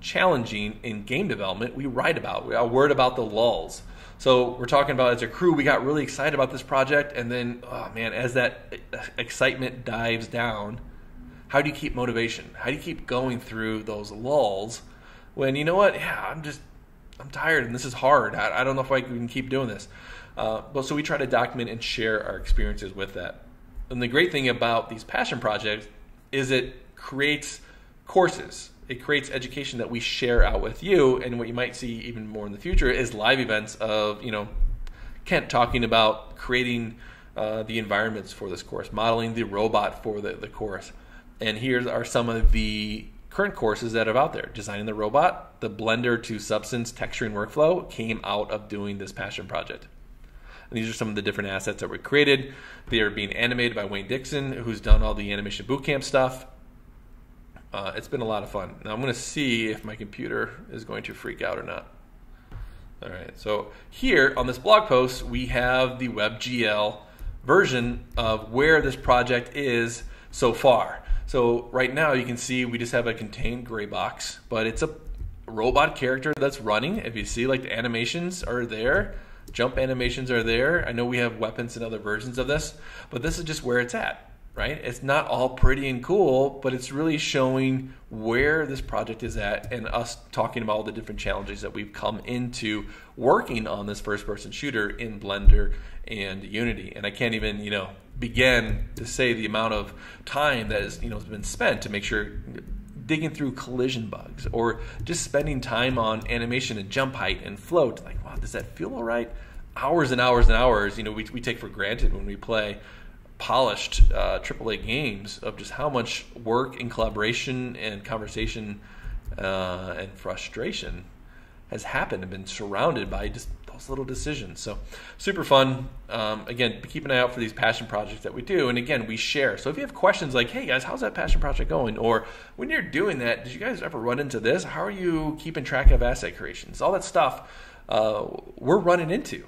challenging in game development, we write about. We word about the lulls. So we're talking about, as a crew, we got really excited about this project, and then, oh man, as that excitement dives down, How do you keep motivation? How do you keep going through those lulls when, you know what, yeah, I'm tired and this is hard. I don't know if I can keep doing this. But so we try to document and share our experiences with that. And the great thing about these passion projects is it creates courses. It creates education that we share out with you. And what you might see even more in the future is live events of, Kent talking about creating the environments for this course, modeling the robot for the course. And here are some of the current courses that are out there. Designing the robot, the Blender to Substance texturing workflow came out of doing this passion project. And these are some of the different assets that were created. They are being animated by Wayne Dixon, who's done all the animation bootcamp stuff. It's been a lot of fun. Now I'm going to see if my computer is going to freak out or not. All right, so here on this blog post, we have the WebGL version of where this project is so far. So right now you can see we just have a contained gray box, but it's a robot character that's running. If you see, like, the animations are there, jump animations are there. I know we have weapons and other versions of this, but this is just where it's at, right? It's not all pretty and cool, but it's really showing where this project is at and us talking about all the different challenges that we've come into working on this first-person shooter in Blender and Unity. And I can't even, begin to say the amount of time that has been spent to make sure, digging through collision bugs or just spending time on animation and jump height and float. Like, wow, does that feel all right? Hours and hours and hours, we take for granted when we play polished AAA games of just how much work and collaboration and conversation and frustration has happened and been surrounded by just those little decisions. So super fun. Again, keep an eye out for these passion projects that we do. And again, we share. So if you have questions like, hey guys, how's that passion project going? Or when you're doing that, did you guys ever run into this? How are you keeping track of asset creations? All that stuff we're running into,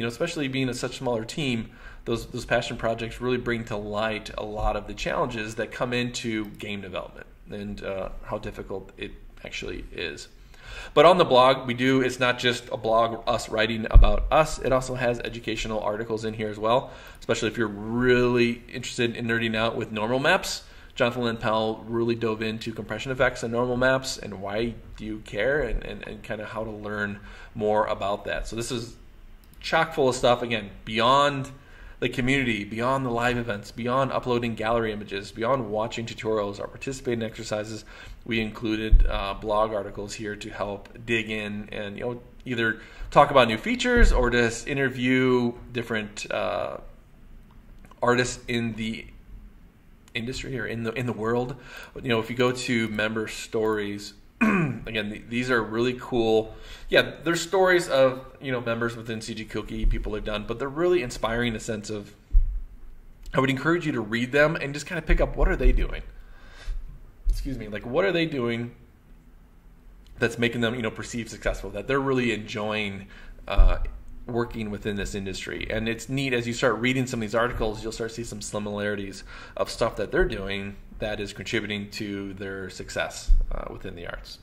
especially being a such smaller team. Those passion projects really bring to light a lot of the challenges that come into game development and how difficult it actually is. But on the blog, it's not just a blog, us writing about us. It also has educational articles in here as well, especially if you're really interested in nerding out with normal maps. Jonathan Lynn Powell really dove into compression effects and normal maps and why do you care and kind of how to learn more about that. So this is chock full of stuff, again, beyond the community, beyond the live events, beyond uploading gallery images, beyond watching tutorials or participating exercises. We included blog articles here to help dig in and either talk about new features or just interview different artists in the industry or in the world. If you go to member stories, again, these are really cool. Yeah, there's stories of members within CG Cookie, people have done, but they're really inspiring in the sense of, I would encourage you to read them and just kind of pick up, what are they doing? Like, what are they doing that's making them perceived successful, that they're really enjoying working within this industry. And it's neat, as you start reading some of these articles, you'll start to see some similarities of stuff that they're doing that is contributing to their success within the arts.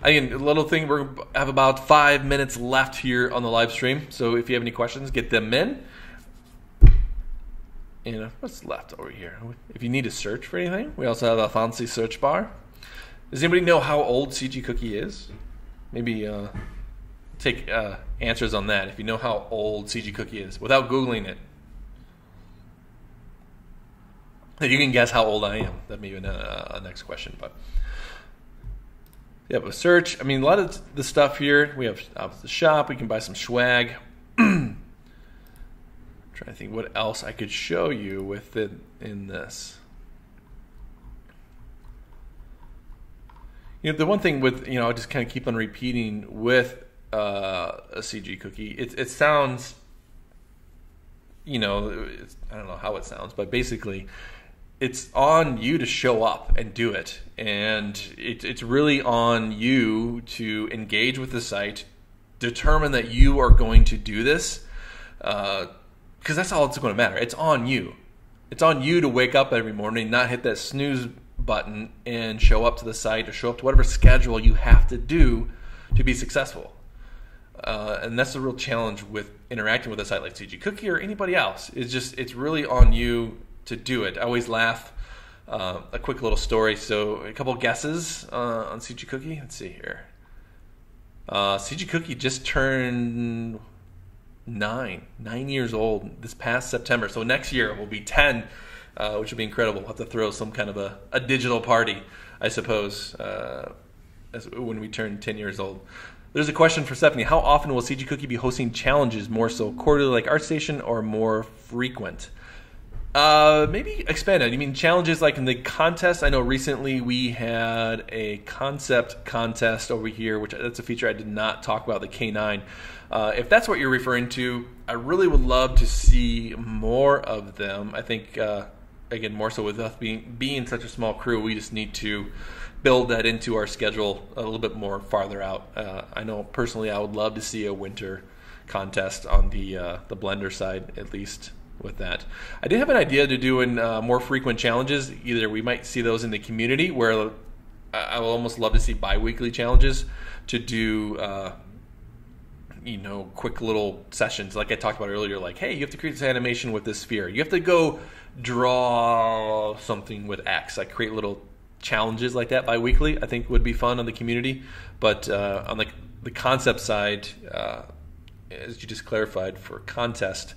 Again, a little thing, we have about 5 minutes left here on the live stream, so if you have any questions, get them in. And what's left over here? If you need to search for anything, we also have a fancy search bar. Does anybody know how old CG Cookie is? Maybe take answers on that if you know how old CG Cookie is without Googling it. You can guess how old I am. That may be a next question, but yeah, but search. I mean, a lot of the stuff here, we have the shop. We can buy some swag. Trying to think what else I could show you with it in this. The one thing with, I just kind of keep on repeating with a CG Cookie, it sounds, I don't know how it sounds, but basically it's on you to show up and do it. And it's really on you to engage with the site, determine that you are going to do this, because that's all it's going to matter. It's on you. It's on you to wake up every morning, not hit that snooze button and show up to the site or show up to whatever schedule you have to do to be successful. And that's the real challenge with interacting with a site like CG Cookie or anybody else. It's really on you to do it. I always laugh. A quick little story. So a couple guesses on CG Cookie. Let's see here. CG Cookie just turned 9 years old this past September. So next year will be 10, which will be incredible. We'll have to throw some kind of a digital party, I suppose, when we turn 10 years old. There's a question for Stephanie. How often will CG Cookie be hosting challenges, more so quarterly like ArtStation or more frequent? Maybe expand it. You mean challenges like in the contest? I know recently we had a concept contest over here, which that's a feature I did not talk about, the K9. If that's what you're referring to, I really would love to see more of them. I think, again, more so with us being such a small crew, we just need to build that into our schedule a little bit more farther out. I know personally I would love to see a winter contest on the Blender side, at least with that. I did have an idea to doing more frequent challenges. Either we might see those in the community, where I will almost love to see bi-weekly challenges to do quick little sessions like I talked about earlier, like, hey, you have to create this animation with this sphere. You have to go draw something with X. I create little challenges like that bi-weekly. I think would be fun on the community. But on the concept side, as you just clarified for contest,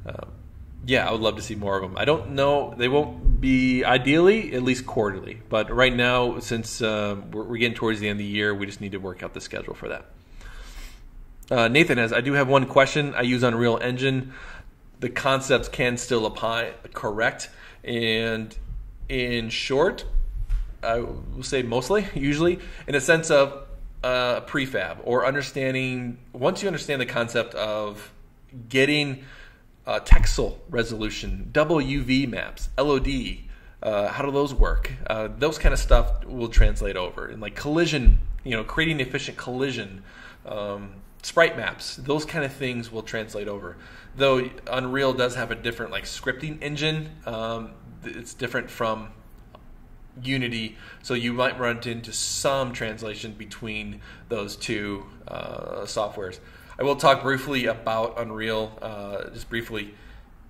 I would love to see more of them. I don't know, they won't be ideally at least quarterly, but right now, since we're getting towards the end of the year, we just need to work out the schedule for that. Nathan I do have one question. I use Unreal Engine. The concepts can still apply, correct? And in short, I will say mostly, usually, in a sense of prefab or understanding, once you understand the concept of getting texel resolution, double UV maps, LOD, how do those work? Those kind of stuff will translate over. And like collision, creating efficient collision, sprite maps, those kind of things will translate over. Though Unreal does have a different scripting engine. It's different from Unity, so you might run into some translation between those two softwares. I will talk briefly about Unreal, just briefly,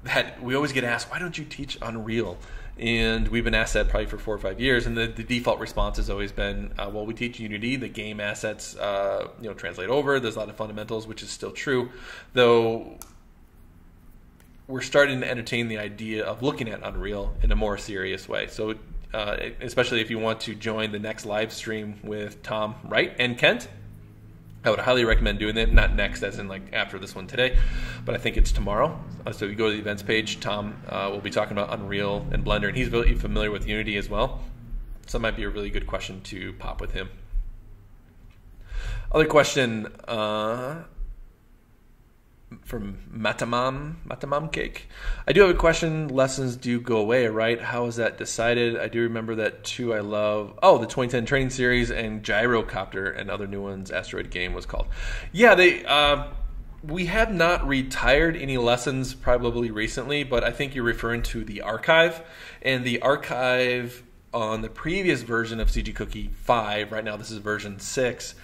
that we always get asked, why don't you teach Unreal? And we've been asked that probably for 4 or 5 years, and the default response has always been, well, we teach Unity, the game assets translate over, there's a lot of fundamentals, which is still true, though we're starting to entertain the idea of looking at Unreal in a more serious way. So especially if you want to join the next live stream with Tom Wright and Kent, I would highly recommend doing that. Not next, as in after this one today, but I think it's tomorrow. So if you go to the events page, Tom will be talking about Unreal and Blender, and he's really familiar with Unity as well. So that might be a really good question to pop with him. Other question from Matamam Cake. I do have a question. Lessons do go away, right? How is that decided? I do remember that too. I love the 2010 training series and Gyrocopter and other new ones. Asteroid Game was called. Yeah, we have not retired any lessons probably recently, but I think you're referring to the archive, and the archive on the previous version of CG Cookie 5. Right now, this is version 6.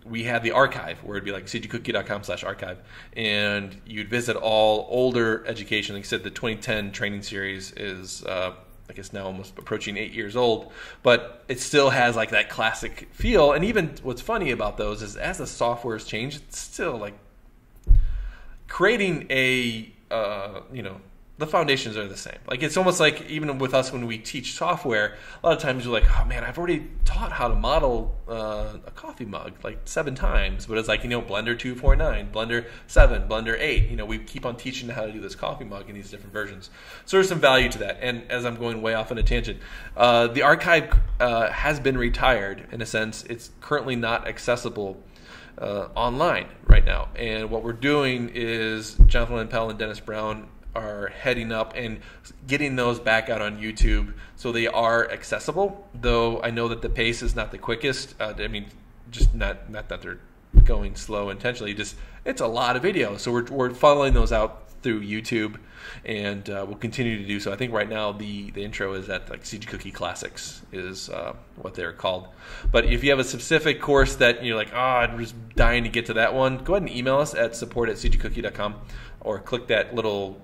We had the archive where it'd be like cgcookie.com/archive, and you'd visit all older education. Like I said, the 2010 training series is, I guess now almost approaching 8 years old, but it still has that classic feel. And even what's funny about those is as the software has changed, it's still creating a, the foundations are the same. It's almost like even with us when we teach software, a lot of times you're like, oh man, I've already taught how to model a coffee mug 7 times, but it's Blender 2.9, Blender 7, Blender 8. We keep on teaching how to do this coffee mug in these different versions. So there's some value to that. And as I'm going way off on a tangent, the archive has been retired in a sense. It's currently not accessible online right now. And what we're doing is Jonathan Lempel and Dennis Brown are heading up and getting those back out on YouTube, so they are accessible. Though I know that the pace is not the quickest. Just not that they're going slow intentionally. Just it's a lot of videos, so we're following those out through YouTube, and we'll continue to do so. I think right now the intro is at CG Cookie Classics is what they're called. But if you have a specific course that you're I'm just dying to get to that one, go ahead and email us at support@cgcookie.com, or click that little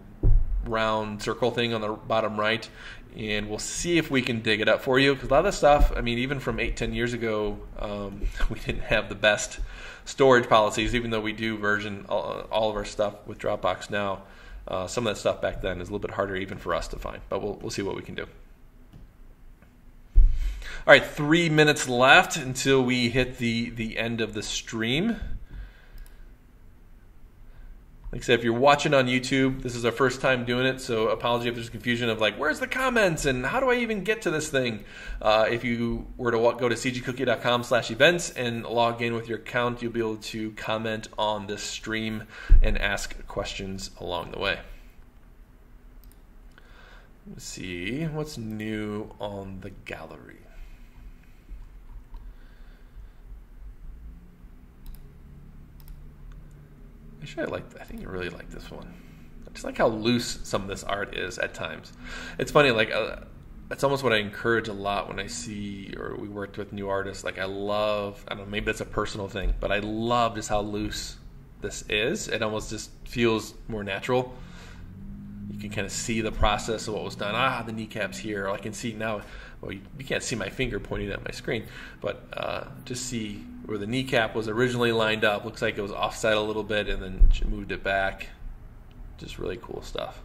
round circle thing on the bottom right, and we'll see if we can dig it up for you. Because a lot of the stuff, I mean, even from 8-10 years ago, we didn't have the best storage policies, even though we do version all of our stuff with Dropbox now. Some of that stuff back then is a little bit harder even for us to find, but we'll see what we can do. All right, 3 minutes left until we hit the end of the stream. Like I said, if you're watching on YouTube, this is our first time doing it, so apology if there's confusion of like, where's the comments and how do I even get to this thing? If you were to go to cgcookie.com/events and log in with your account, you'll be able to comment on this stream and ask questions along the way. Let's see what's new on the gallery. Actually, I think I really like this one. I just like how loose some of this art is at times. It's funny, like it's almost what I encourage a lot when I see, or we worked with new artists. Like I don't know, maybe that's a personal thing, but I love just how loose this is. It almost just feels more natural. You can kind of see the process of what was done. The kneecap's here. Or I can see now, well, you can't see my finger pointing at my screen, but just see where the kneecap was originally lined up. Looks like it was offset a little bit and then she moved it back. Just really cool stuff.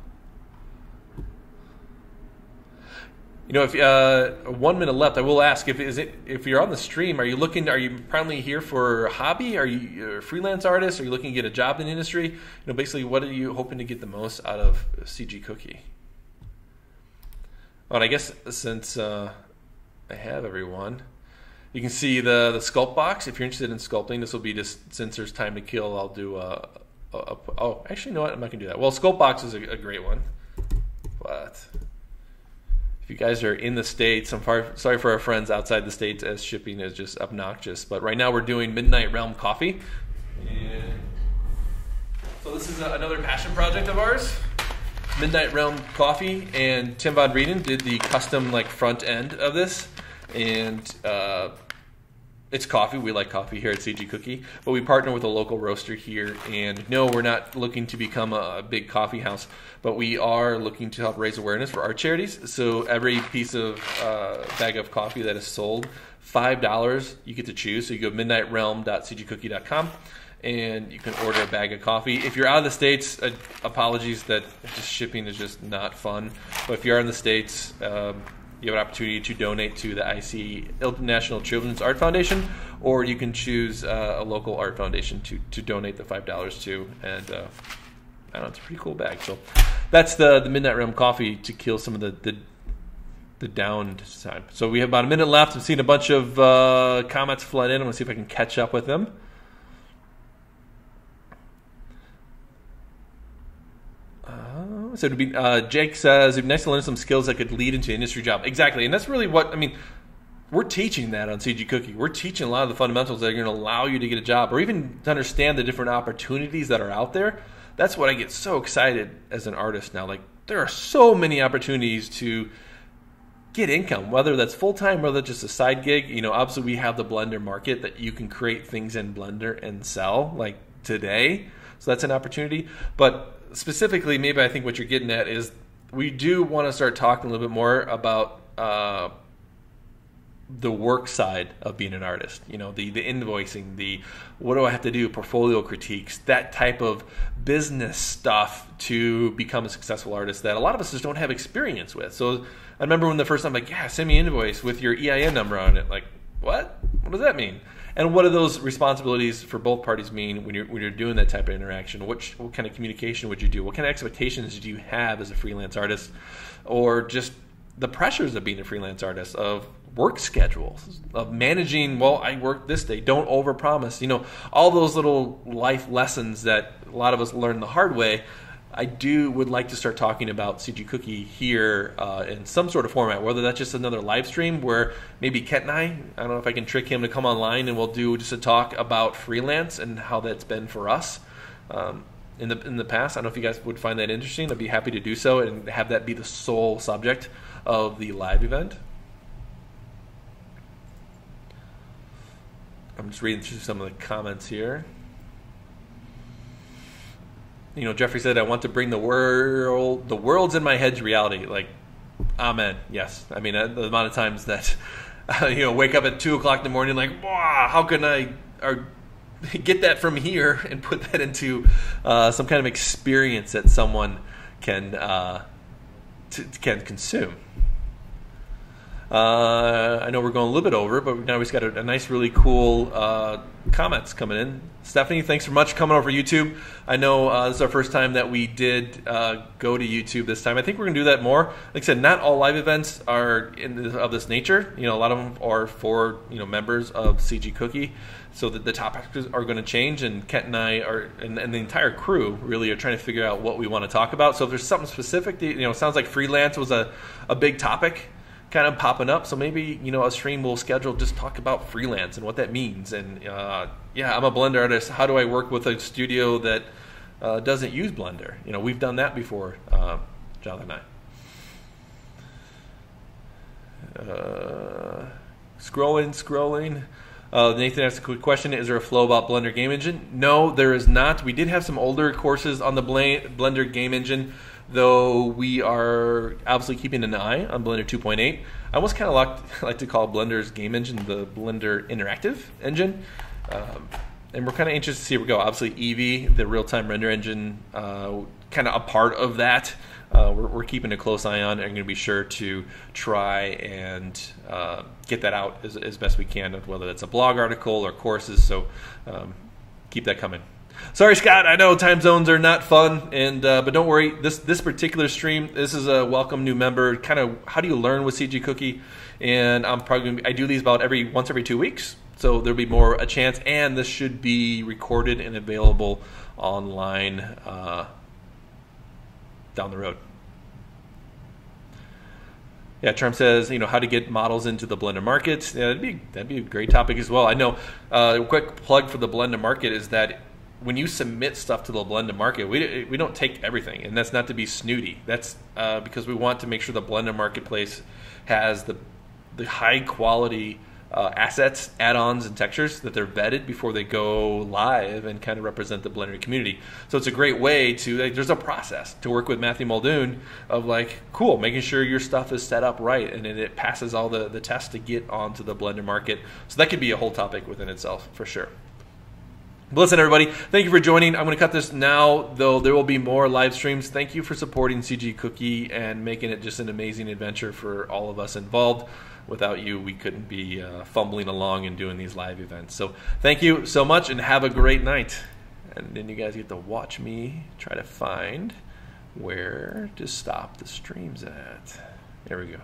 You know, if 1 minute left, I will ask if you're on the stream, are you primarily here for a hobby? Are you a freelance artist? Are you looking to get a job in the industry? You know, basically, what are you hoping to get the most out of CG Cookie? Oh, and I guess since I have everyone, you can see the sculpt box. If you're interested in sculpting, this will be just, since there's time to kill, I'll do oh, actually, you know what? I'm not going to do that. Well, sculpt box is a great one, but if you guys are in the States, I'm sorry for our friends outside the States, as shipping is just obnoxious. But right now we're doing Midnight Realm Coffee. And so this is another passion project of ours, Midnight Realm Coffee. And Tim Von Rieden did the custom front end of this. And it's coffee. We like coffee here at CG Cookie. But we partner with a local roaster here. And no, we're not looking to become a big coffee house, but we are looking to help raise awareness for our charities. So every piece of bag of coffee that is sold, $5 you get to choose. So you go midnightrealm.cgcookie.com and you can order a bag of coffee. If you're out of the States, apologies that just shipping is just not fun. But if you're in the States, you have an opportunity to donate to the IC International Children's Art Foundation, or you can choose a local art foundation to donate the $5 to. And I don't know, it's a pretty cool bag. So that's the Midnight Realm Coffee to kill some of the downtime. So we have about a minute left. I've seen a bunch of comments flood in. I'm going to see if I can catch up with them. So it'd be, Jake says, it'd be nice to learn some skills that could lead into an industry job. Exactly, and that's really what, I mean, we're teaching that on CG Cookie. We're teaching a lot of the fundamentals that are going to allow you to get a job, or even to understand the different opportunities that are out there. That's what I get so excited as an artist now. Like, there are so many opportunities to get income, whether that's full-time, whether that's just a side gig. You know, obviously we have the Blender market that you can create things in Blender and sell, like today. So that's an opportunity. But specifically, maybe I think what you're getting at is we do want to start talking a little bit more about the work side of being an artist. You know, the invoicing, the what do I have to do, portfolio critiques, that type of business stuff to become a successful artist that a lot of us just don't have experience with. So I remember when the first time, like, yeah, send me an invoice with your EIN number on it. Like, what? What does that mean? And what do those responsibilities for both parties mean when you're doing that type of interaction? What kind of communication would you do? What kind of expectations do you have as a freelance artist? Or just the pressures of being a freelance artist, of work schedules, of managing, well, I work this day, don't overpromise. You know, all those little life lessons that a lot of us learn the hard way. I would like to start talking about CG Cookie here in some sort of format, whether that's just another live stream where maybe Kent and I don't know if I can trick him to come online and we'll do just a talk about freelance and how that's been for us in the past. I don't know if you guys would find that interesting. I'd be happy to do so and have that be the sole subject of the live event. I'm just reading through some of the comments here. Jeffrey said, I want to bring the world's in my head to reality. Like, amen. Yes. I mean, the amount of times that, wake up at 2 o'clock in the morning, like, wow, how can I get that from here and put that into some kind of experience that someone can consume. I know we're going a little bit over, but now we've got a nice, really cool comments coming in. Stephanie, thanks so much for coming over YouTube. I know this is our first time that we did go to YouTube this time. I think we're going to do that more. Like I said, not all live events are of this nature. A lot of them are for members of CG Cookie, so that the topics are going to change. And Kent and I and the entire crew really are trying to figure out what we want to talk about. So if there's something specific, it sounds like freelance was a big topic kind of popping up, so maybe a stream will schedule just talk about freelance and what that means. And I'm a Blender artist. How do I work with a studio that doesn't use Blender? We've done that before, Jonathan and I. Scrolling. Nathan asked a quick question: is there a flow about Blender Game Engine? No, there is not. We did have some older courses on the Blender Game Engine, though we are obviously keeping an eye on Blender 2.8. I almost kind of like to call Blender's game engine the Blender Interactive Engine. And we're kind of interested to see where we go. Obviously, Eevee, the real-time render engine, kind of a part of that. We're keeping a close eye on it. I'm going to be sure to try and get that out as best we can, whether that's a blog article or courses. So keep that coming. Sorry, Scott. I know time zones are not fun, but don't worry. This particular stream, this is a welcome new member. Kind of how do you learn with CG Cookie? And I'm probably I do these about once every 2 weeks, so there'll be more a chance. And this should be recorded and available online down the road. Yeah, Trump says, how to get models into the Blender market. Yeah, that'd be a great topic as well. I know. A quick plug for the Blender market is that when you submit stuff to the Blender market, we don't take everything, and that's not to be snooty. That's because we want to make sure the Blender marketplace has the high quality assets, add-ons, and textures that they're vetted before they go live and kind of represent the Blender community. So it's a great way to, there's a process to work with Matthew Muldoon of cool, making sure your stuff is set up right and it passes all the tests to get onto the Blender market. So that could be a whole topic within itself for sure. But listen, everybody, thank you for joining. I'm going to cut this now, though there will be more live streams. Thank you for supporting CG Cookie and making it just an amazing adventure for all of us involved. Without you, we couldn't be fumbling along and doing these live events. So thank you so much, and have a great night. And then you guys get to watch me try to find where to stop the streams at. There we go.